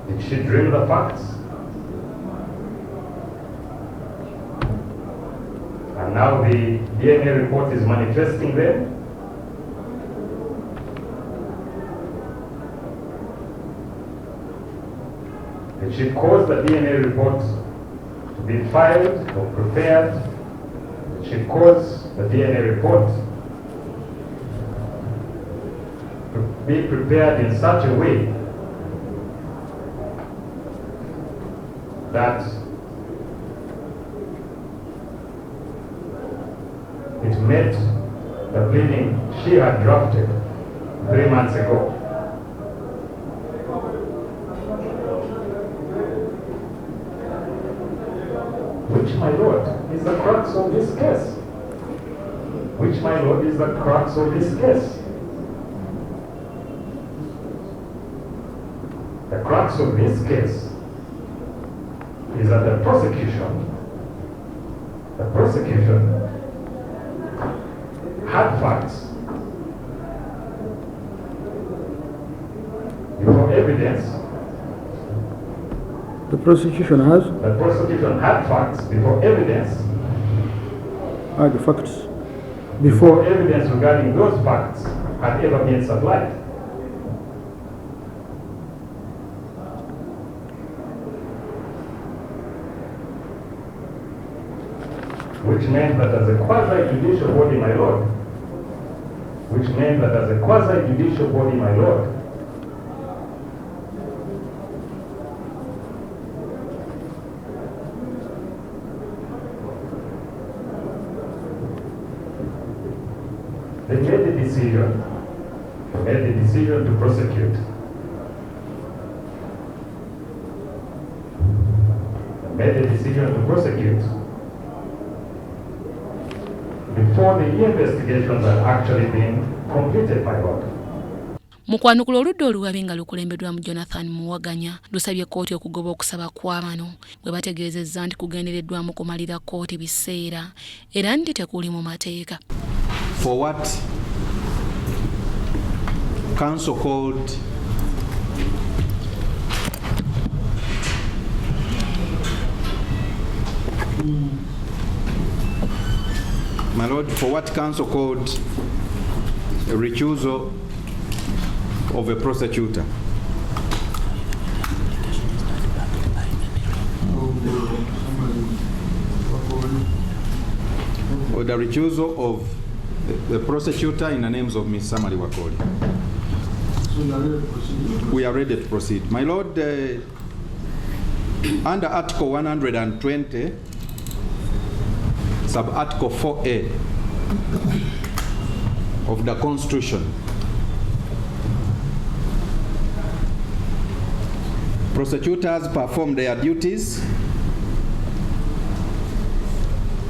Did she dream the facts? And now the DNA report is manifesting them? Did she cause the DNA report to be filed or prepared? Did she cause the DNA report to be prepared in such a way that it met the pleading she had drafted 3 months ago? Which, my lord, is the crux of this case? The crux of this case is that the prosecution had facts before evidence. The prosecution has? The prosecution had facts before evidence. The facts. Before evidence regarding those facts had ever been supplied. Which meant that as a quasi-judicial body, my lord, they made the decision to prosecute. Before the investigations had actually been completed, my lord. Mu kwanukula oludda oluwabi nga lukulembeddwamu Jonathan Muwaganya lusabye kkooti okugoba okusaba kwa bano bwe bategeezezza nti kugendereddwamu kumalira kkooti biseera era nti tekuli mu mateeka. For what counsel called my lord, for what counsel called a recusal of a prosecutor. Or the recusal of the prosecutor in the names of Ms. Summary Wakoli. We are ready to proceed. My lord, under Article 120, Sub-Article 4A of the Constitution. Prosecutors perform their duties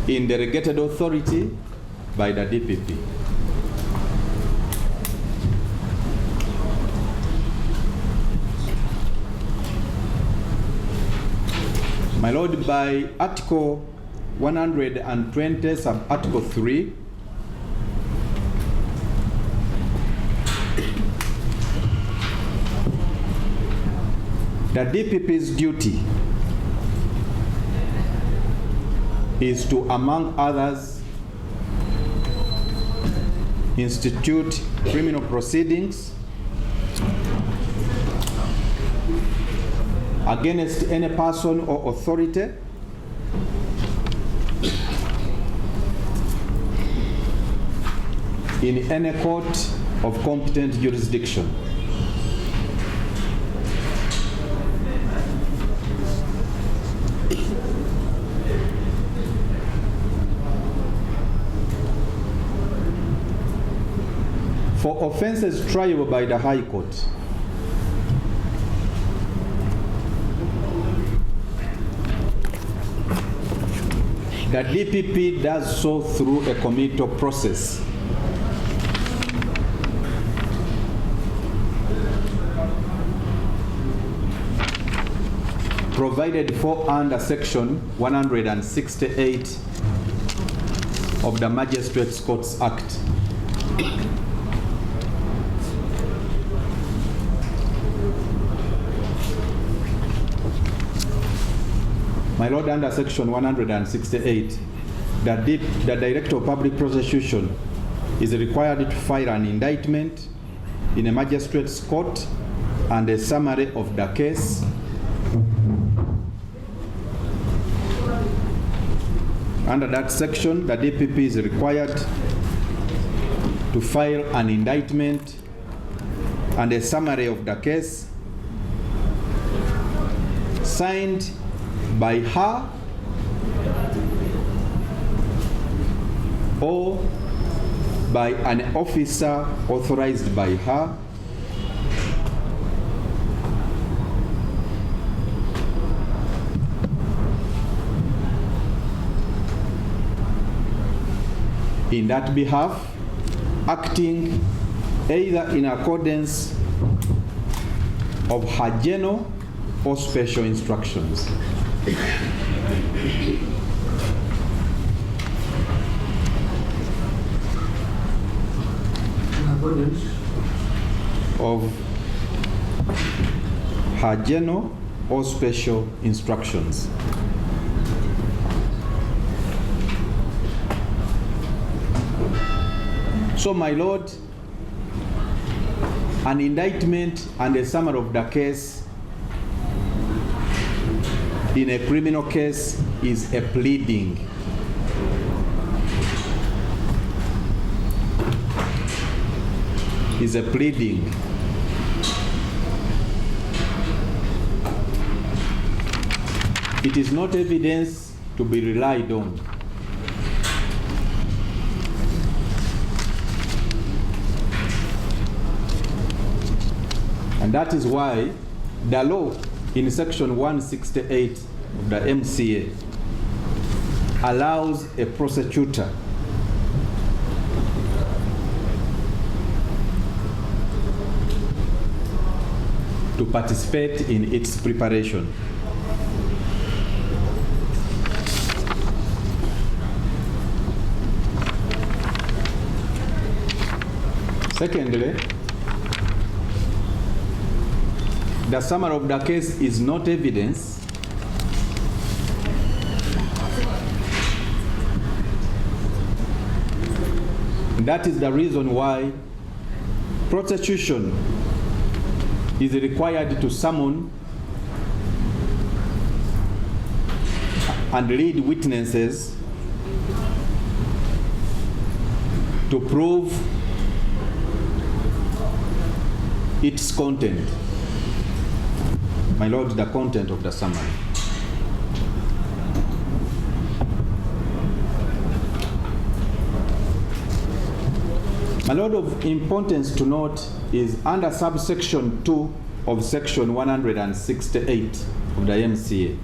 in delegated authority by the DPP. My Lord, by Article 120, Sub-Article 3, the DPP's duty is to, among others, institute criminal proceedings against any person or authority in any court of competent jurisdiction. For offenses triable by the High Court, the DPP does so through a committal process. Provided for under Section 168 of the Magistrates Courts Act. My Lord, under Section 168, the Director of Public Prosecution is required to file an indictment in a magistrate's court and a summary of the case under that section. The DPP is required to file an indictment and a summary of the case signed by her or by an officer authorized by her in that behalf, acting either in accordance of her general or special instructions. Of her general or special instructions. So, my Lord, an indictment and a summary of the case in a criminal case is a pleading. Is a pleading. It is not evidence to be relied on. And that is why the law in Section 168 of the MCA allows a prosecutor to participate in its preparation. Secondly, the summary of the case is not evidence. That is the reason why prosecution is required to summon and lead witnesses to prove its content. My Lord, the content of the summary. A lot of importance to note is under subsection 2 of section 168 of the MCA.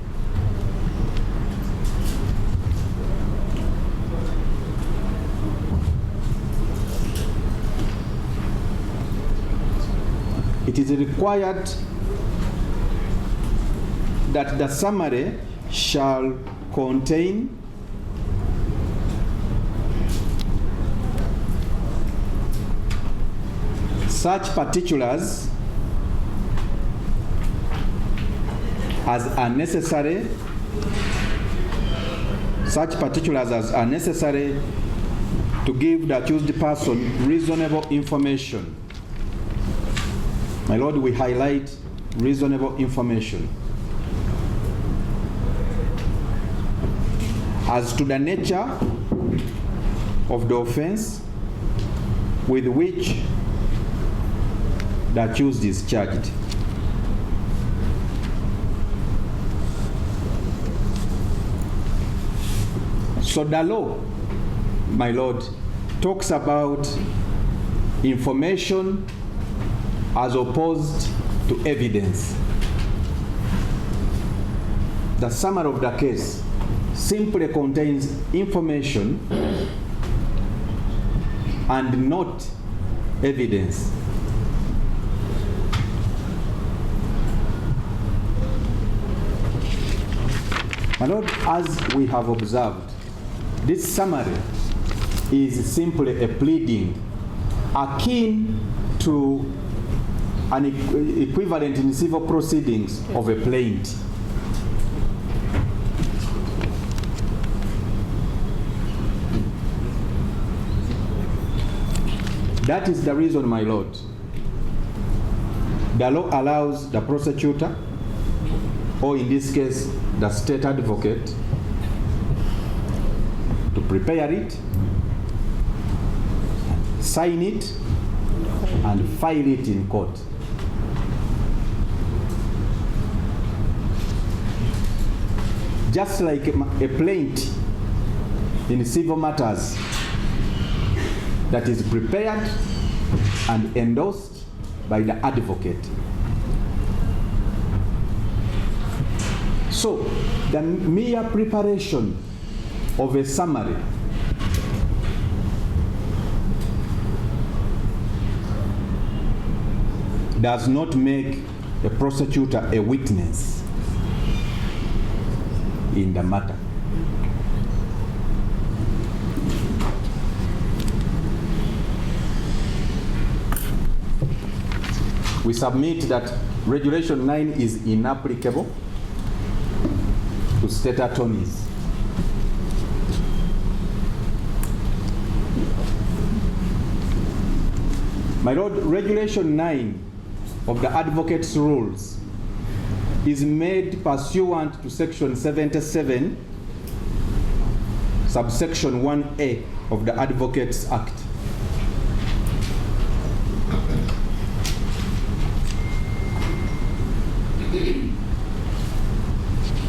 It is required that the summary shall contain such particulars as are necessary, to give the accused person reasonable information. My Lord, we highlight reasonable information as to the nature of the offense with which the accused is charged. So the law, my Lord, talks about information as opposed to evidence. The summary of the case simply contains information and not evidence. My Lord, as we have observed, this summary is simply a pleading akin to an equivalent in civil proceedings of a plaint. That is the reason, my Lord, the law allows the prosecutor, or in this case, the state advocate, to prepare it, sign it, and file it in court. Just like a plaint in civil matters that is prepared and endorsed by the advocate. So, the mere preparation of a summary does not make a prosecutor a witness in the matter. We submit that Regulation 9 is inapplicable to state attorneys. My Lord, Regulation 9 of the Advocates' Rules is made pursuant to Section 77, subsection 1A of the Advocates Act.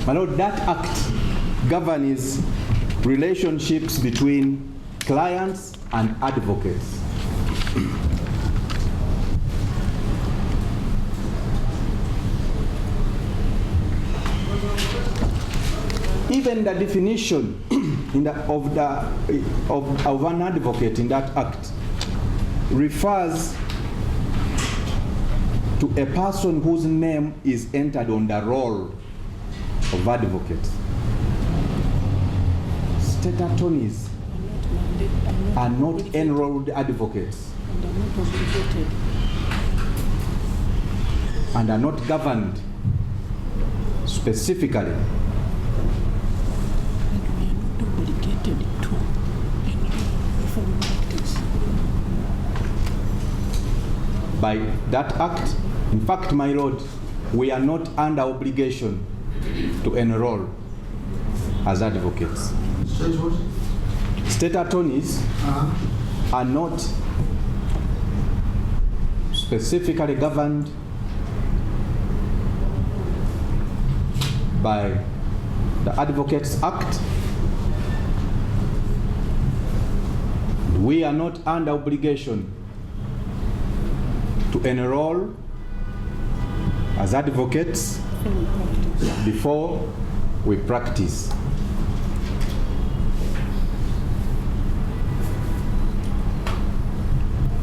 My Lord, that act governs relationships between clients and advocates. Even the definition of an advocate in that act refers to a person whose name is entered on the roll of advocates. State attorneys are not enrolled advocates and are not governed specifically by that act. In fact, my Lord, we are not under obligation to enroll as advocates. State attorneys are not specifically governed by the Advocates Act. We are not under obligation to enroll as advocates before we practice.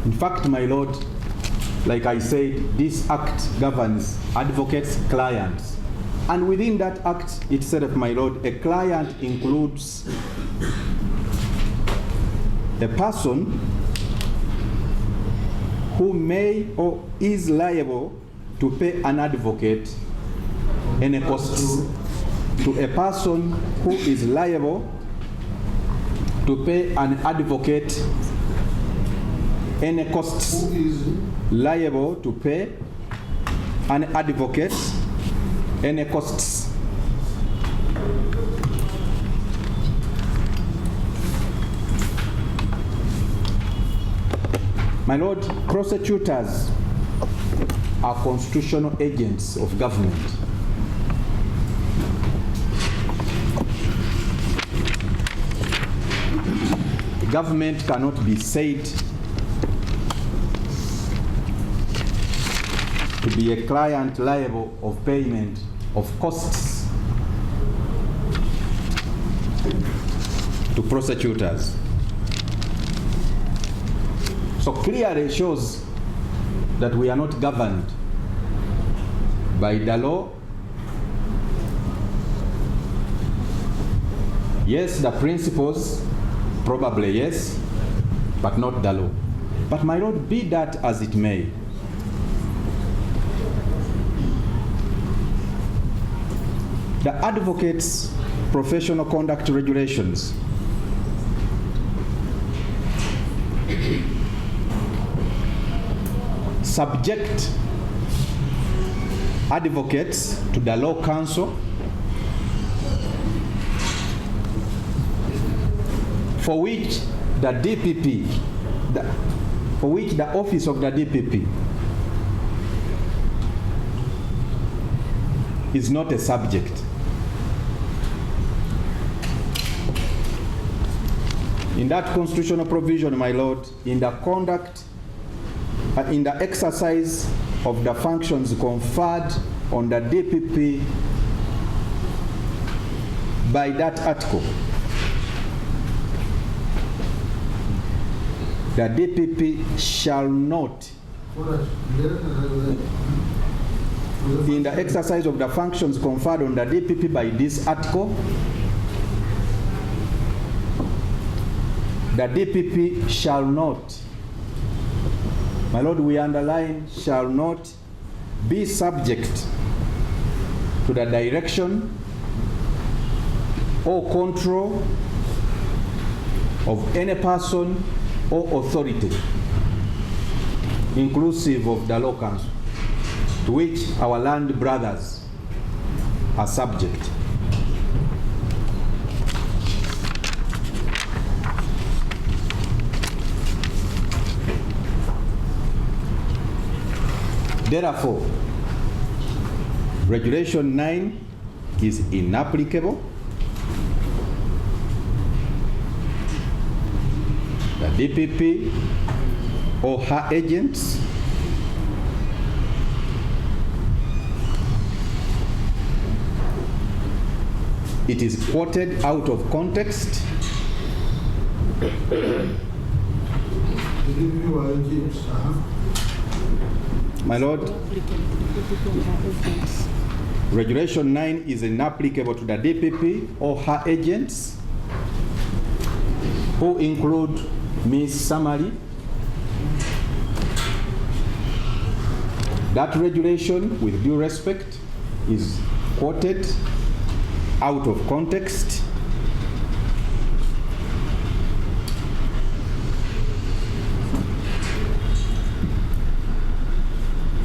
In fact, my Lord, like I said, this act governs advocates, clients. And within that act itself, my Lord, a client includes a person who may or is liable to pay an advocate any costs, to a person who is liable to pay an advocate any costs, Who is liable to pay an advocate any costs. My Lord, prosecutors are constitutional agents of government. The government cannot be said to be a client liable of payment of costs to prosecutors. So clearly shows that we are not governed by the law. Yes, the principles, probably yes, but not the law. But my Lord, be that as it may, the advocates' professional conduct regulations subject advocates to the law counsel for which the DPP, for which the office of the DPP is not a subject. In that constitutional provision, my Lord, in the conduct, in the exercise of the functions conferred on the DPP by that article, the DPP shall not, in the exercise of the functions conferred on the DPP by this article, the DPP shall not, my Lord, we underline shall not be subject to the direction or control of any person or authority, inclusive of the law council, to which our land brothers are subject. Therefore, Regulation 9 is inapplicable. The DPP or her agents it is quoted out of context. My Lord, Regulation 9 is inapplicable to the DPP or her agents, who include Ms. Samari. That regulation, with due respect, is quoted out of context.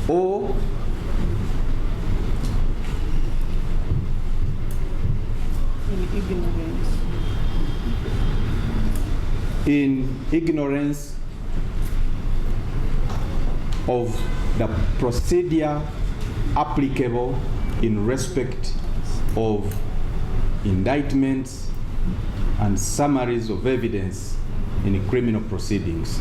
Or in ignorance of the procedure applicable in respect of indictments and summaries of evidence in criminal proceedings.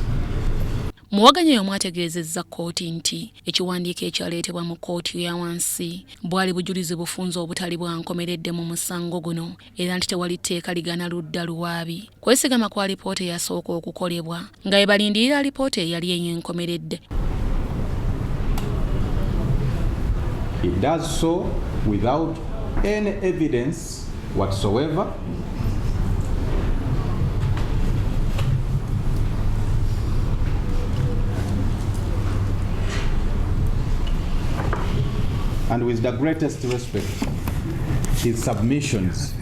Muwaganya omwategeezezza kkooti nti ekiwandiiko ekyaleetebwa mu kkooti ya wansi bwali bujulizi bufunza obutali bwankomeredde mu musango guno era nti tewali tteeka ligana ludda luwaabi. Kwesigama kwa lipoota eyasooka okukolebwa nga ebalindirira lipoota eyali enyenkomeredde. It does so without any evidence whatsoever. And with the greatest respect, his submissions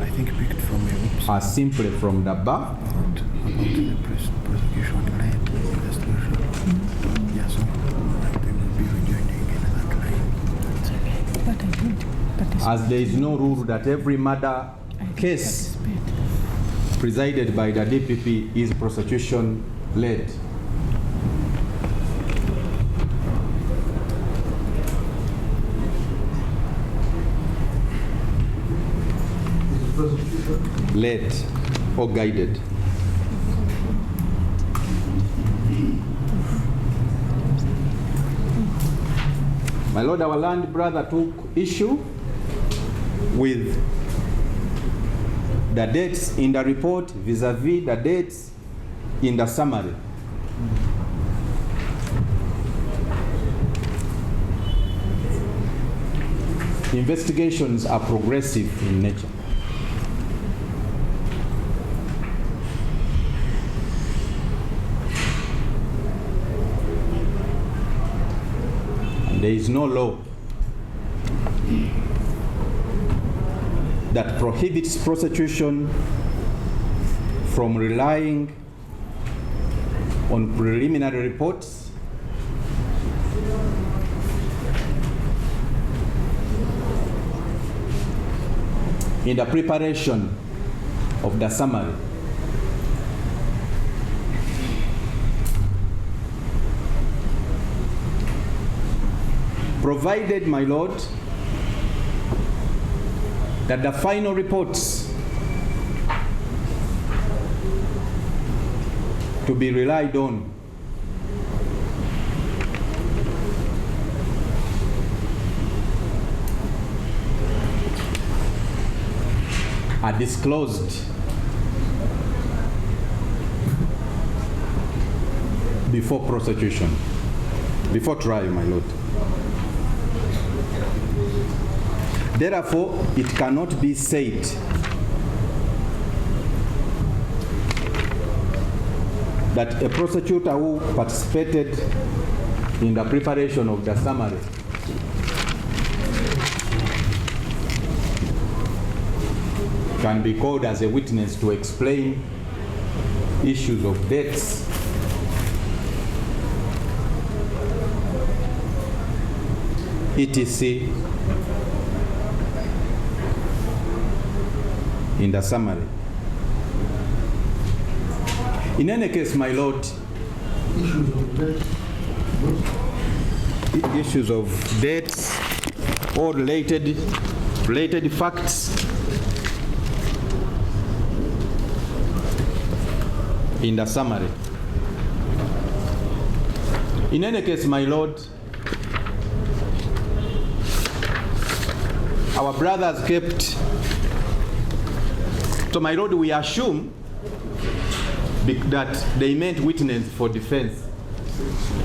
I think picked from a website are simply from the bar. about the prosecution-led investigation. Yeah, so they will be rejoining in that line. But I did. As there is no rule that every murder case presided by the DPP is prosecution-led. Led or guided. My Lord, our land brother took issue with the dates in the report vis-a-vis the dates in the summary. Investigations are progressive in nature. There is no law that prohibits prosecution from relying on preliminary reports in the preparation of the summary. Provided, my Lord, that the final reports to be relied on are disclosed before prosecution, before trial, my Lord. Therefore, it cannot be said that a prosecutor who participated in the preparation of the summary can be called as a witness to explain issues of dates, etc. in the summary. In any case, my Lord, issues of dates or related facts in the summary. In any case, my Lord, our brothers kept. So, my Lord, we assume that they meant witness for defense,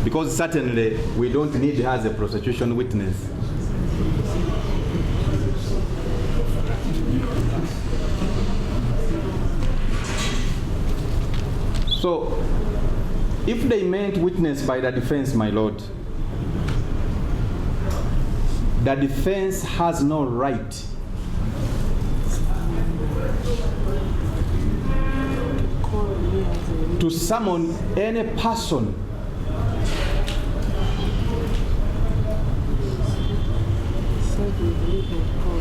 because certainly we don't need her as a prosecution witness. So, if they meant witness by the defense, my Lord, the defense has no right to summon any person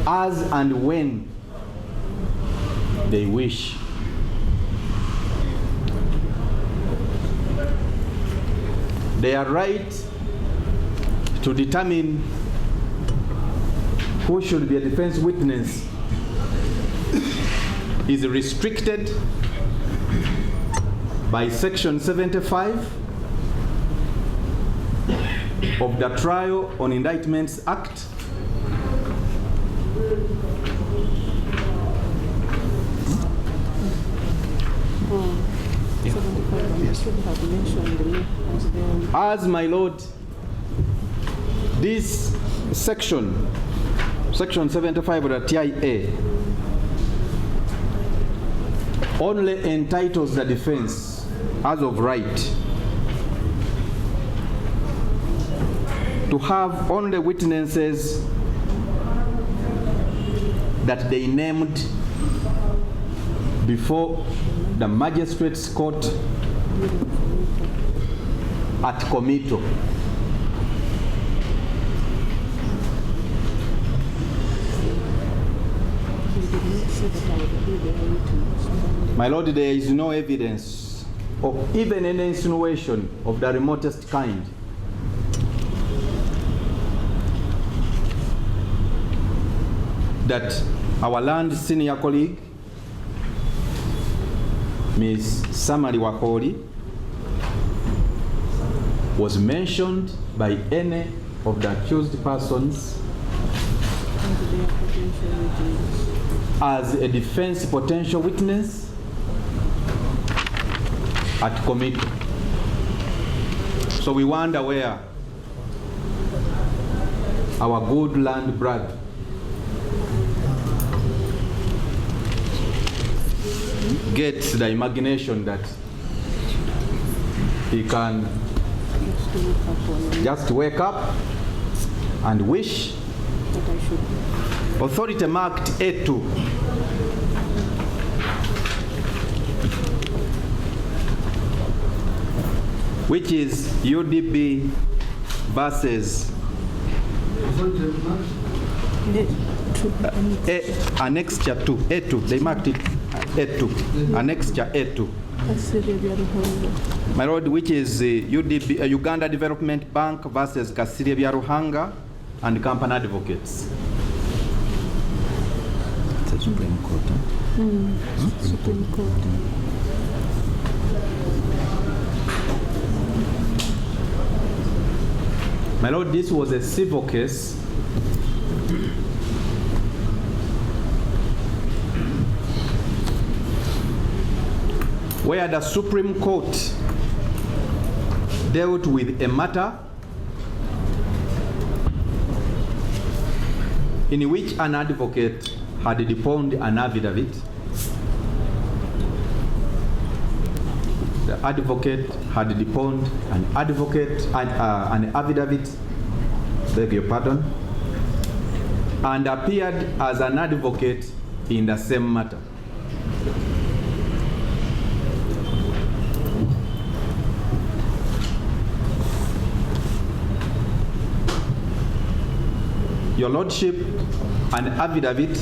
as and when they wish. Their right to determine who should be a defense witness is restricted by Section 75 of the Trial on Indictments Act, as my lord, this section 75 of the TIA only entitles the defense as of right to have only witnesses that they named before the magistrate's court at committal. My lord, there is no evidence of even any insinuation of the remotest kind that our land senior colleague, Ms. Samari Wakoli, was mentioned by any of the accused persons as a defense potential witness at committee. So we wonder where our good land brother gets the imagination that he can just wake up and wish. Authority marked A2. Which is UDB versus annexure 2, A2. They marked it A2, annexure A2. My lord, which is UDB, Uganda Development Bank versus Kasirye bya Ruhanga and Company Advocates. It's a Supreme Court. Supreme Court. My lord, this was a civil case where the Supreme Court dealt with a matter in which an advocate had deposed an affidavit. The advocate had deposed an affidavit, beg your pardon, and appeared as an advocate in the same matter. Your Lordship, an affidavit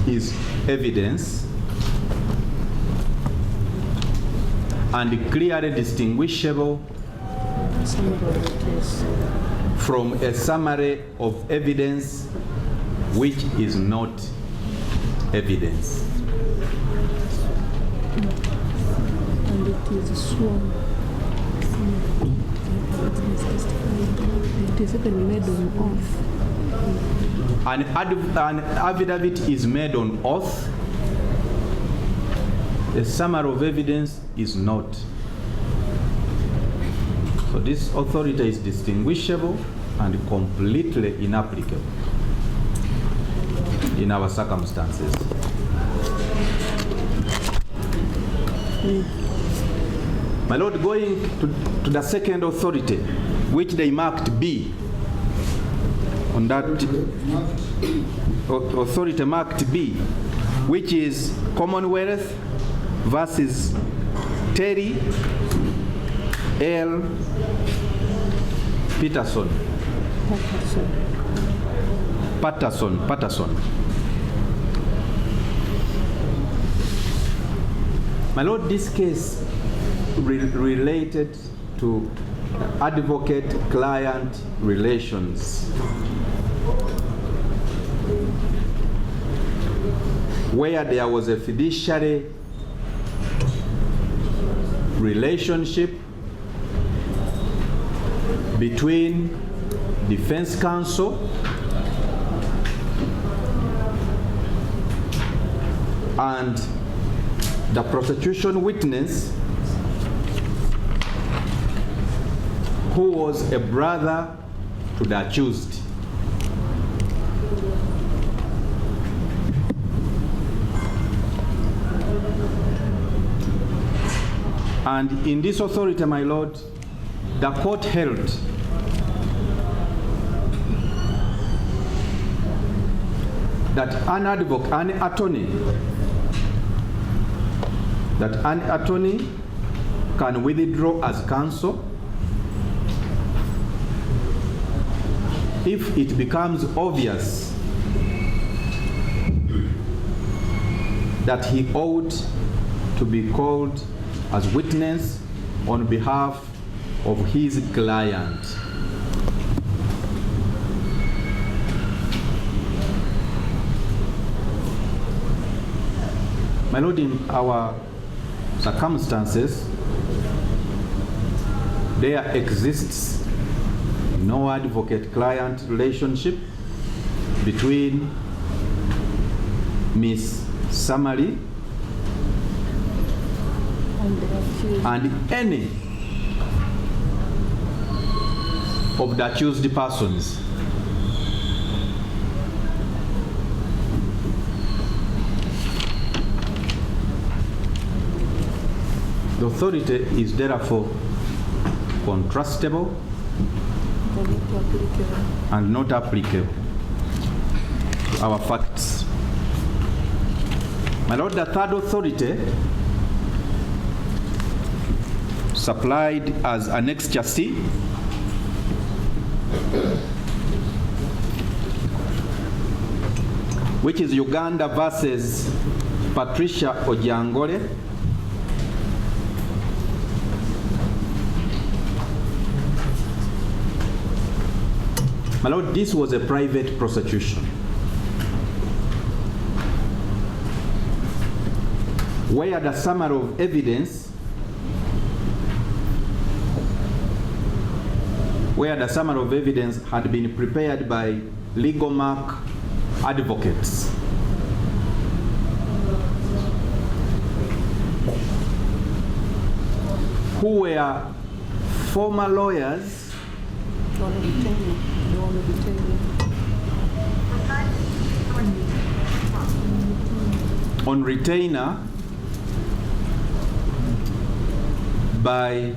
is evidence and clearly distinguishable from a summary of evidence which is not evidence. And it is sworn. It is even made on oath. An affidavit is made on oath. A summary of evidence is not. So this authority is distinguishable and completely inapplicable in our circumstances. My lord, going to the second authority, which they marked B, on that authority marked B, which is Commonwealth versus Terry L. Patterson. My lord, this case related to advocate-client relations, where there was a fiduciary relationship between defense counsel and the prosecution witness, who was a brother to the accused. And in this authority, my Lord, the court held that an attorney can withdraw as counsel if it becomes obvious that he ought to be called as witness on behalf of his client. My Lord, in our circumstances, there exists no advocate-client relationship between Miss Samari and any of the accused persons. The authority is therefore contrastable and not applicable to our facts. My Lord, the third authority, supplied as Annexure C, which is Uganda versus Patricia Ojangole, my Lord, this was a private prosecution where the summary of evidence had been prepared by legal mark advocates who were former lawyers on retainer by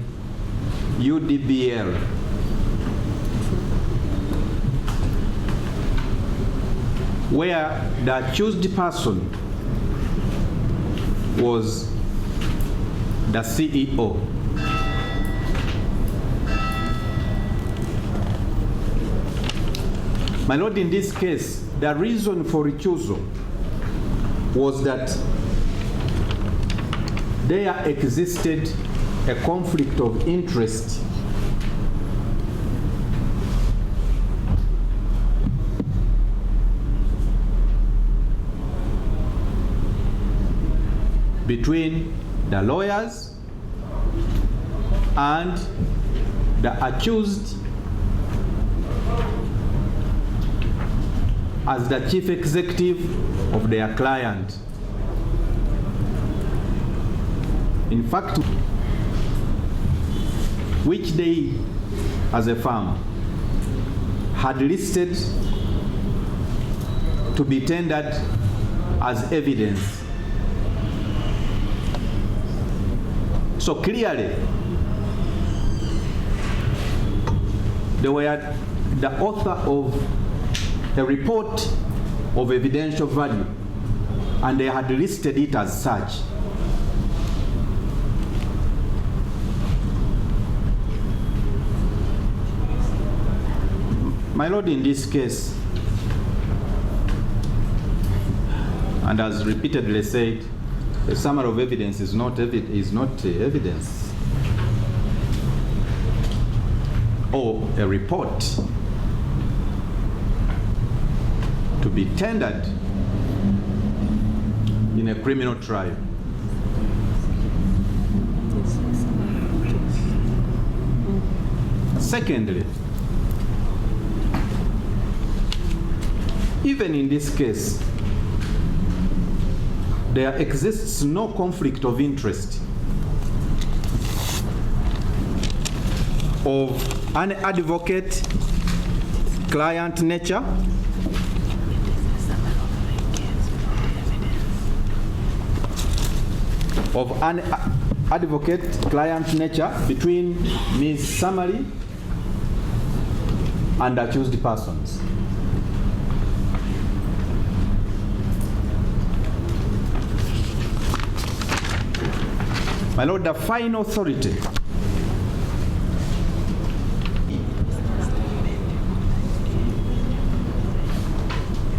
UDBL. Where the accused person was the CEO. My Lord, in this case, the reason for recusal was that there existed a conflict of interest between the lawyers and the accused as the chief executive of their client. In fact, which they, as a firm, had listed to be tendered as evidence. So clearly, they were the author of a report of evidential value, and they had listed it as such. My Lord, in this case, and as repeatedly said, a summary of evidence is not evidence, or a report to be tendered in a criminal trial. secondly, even in this case, there exists no conflict of interest of an advocate-client nature between Ms. Summary and accused persons. My Lord, the final authority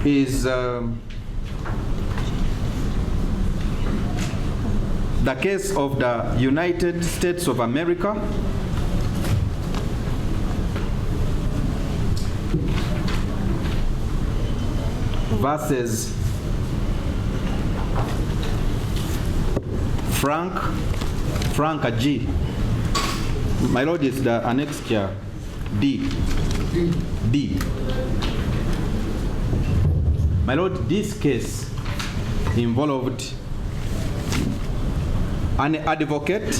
is the case of the United States of America versus Frank G. My Lord, is the annex here D. My Lord, this case involved an advocate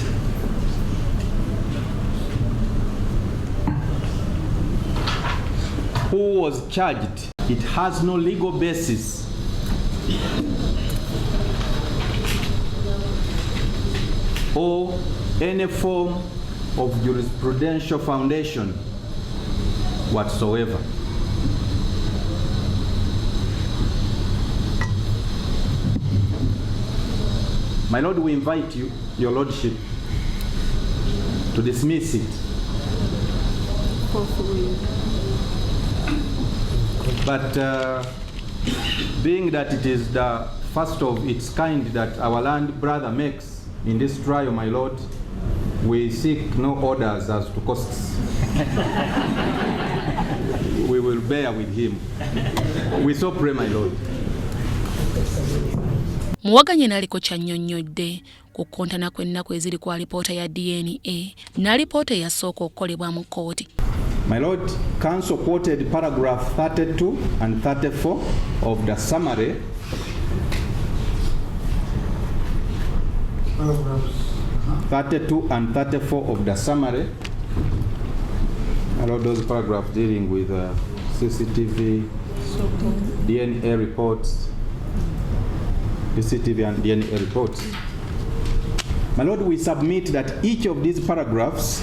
who was charged. It has no legal basis or any form of jurisprudential foundation whatsoever. My Lord, we invite you, your Lordship, to dismiss it. But being that it is the first of its kind that our land brother makes in this trial, my Lord, we seek no orders as to costs. We will bear with him. We so pray, my Lord. Muwaganye naliko kyannyonnyodde ku kontana kw'ennaku eziri kwa lipoota ya DNA na lipoota eyasooka okukolebwa mu kkooti. My Lord, Counsel quoted paragraph 32 and 34 of the summary. Paragraphs 32 and 34 of the summary. My Lord, those paragraphs dealing with CCTV, DNA reports, CCTV and DNA reports. My Lord, we submit that each of these paragraphs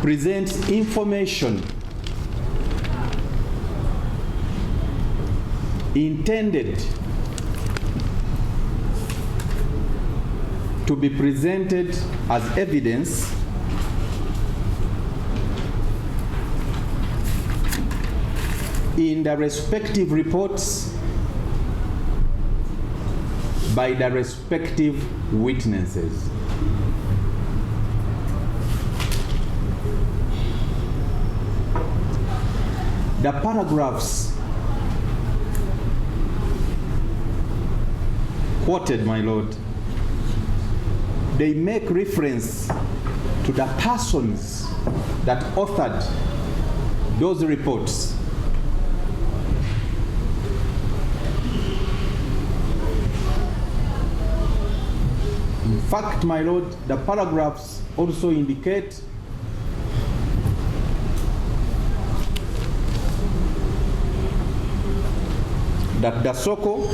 presents information intended to be presented as evidence in the respective reports by the respective witnesses. The paragraphs quoted, my Lord, they make reference to the persons that authored those reports. In fact, my Lord, the paragraphs also indicate that the SOCO,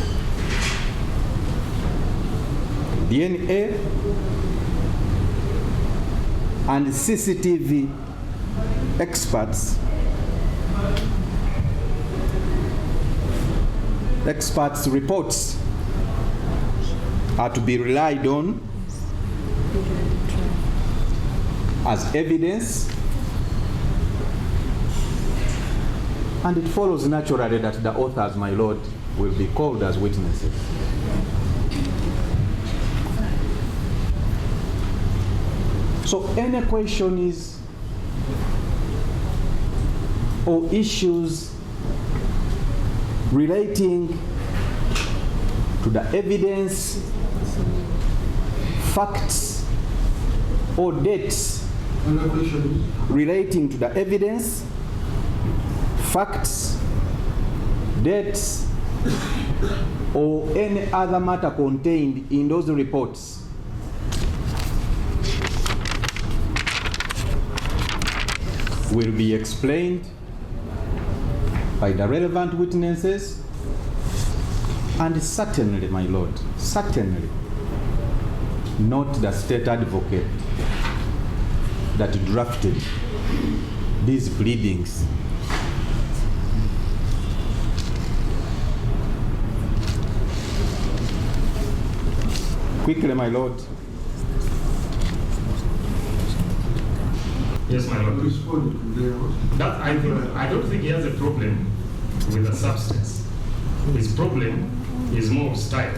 DNA, and CCTV experts reports are to be relied on as evidence, and it follows naturally that the authors, my Lord, will be called as witnesses. So any question is or issues relating to the evidence facts or dates relating to the evidence, facts, dates, or any other matter contained in those reports will be explained by the relevant witnesses, and certainly, my lord, certainly not the state advocate that drafted these pleadings. Quickly, my lord. Yes, my lord. That I don't think he has a problem with the substance. His problem is more of style.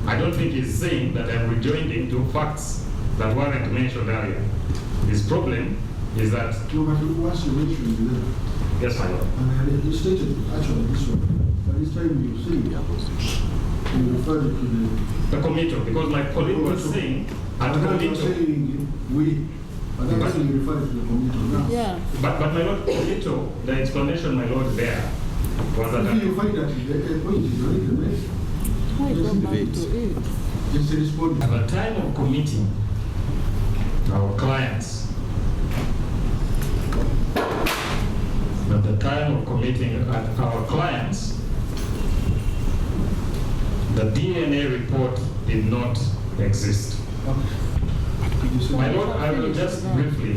I don't think he's saying that I'm rejoining to facts that weren't mentioned earlier. His problem is that. No, but once you mentioned them. Yes, my lord. And you stated actually this one, but this time you say you referred to the committee, because my colleague was saying at committee. We. But that's when you refer to the committee now. Yeah. But my lord, committee, the explanation, my lord, there was that. If you find that the point is already made. Why go back to it? Just respond. At the time of committing our clients, at the time of committing our clients, the DNA report did not exist. My lord, I will just briefly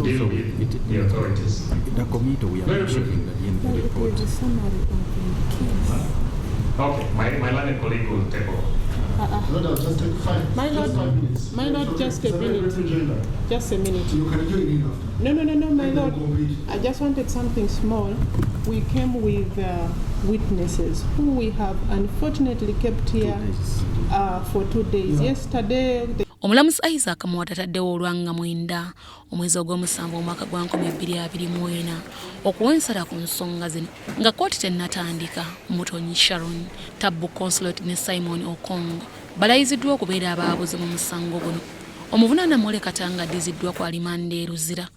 deal with the authorities. The committee we are Very mentioning the DNA report. It is a summary of the case. Okay, my learned colleague will take over. Lord, I'll just take My lord, 5 minutes. my lord, just a minute. Just a minute. You can join in after. No, my Let them lord. complete. I just wanted something small. We came with witnesses who we have unfortunately kept here for 2 days. Yesterday, Omulamuzi Isaac Muwata ataddewo olwanga 9 omwezi ogw'omusanvu omwaka gwa 2024 okuwa ensala ku nsonga zino nga kkooti tennatandika. Mutonyi Sharon, Tabbu Consulate ne Simon Okong balayiziddwa okubeera abaabuzi mu musango guno. Omuvunaana Mole Katanga addiziddwa ku alimanda e Luzira.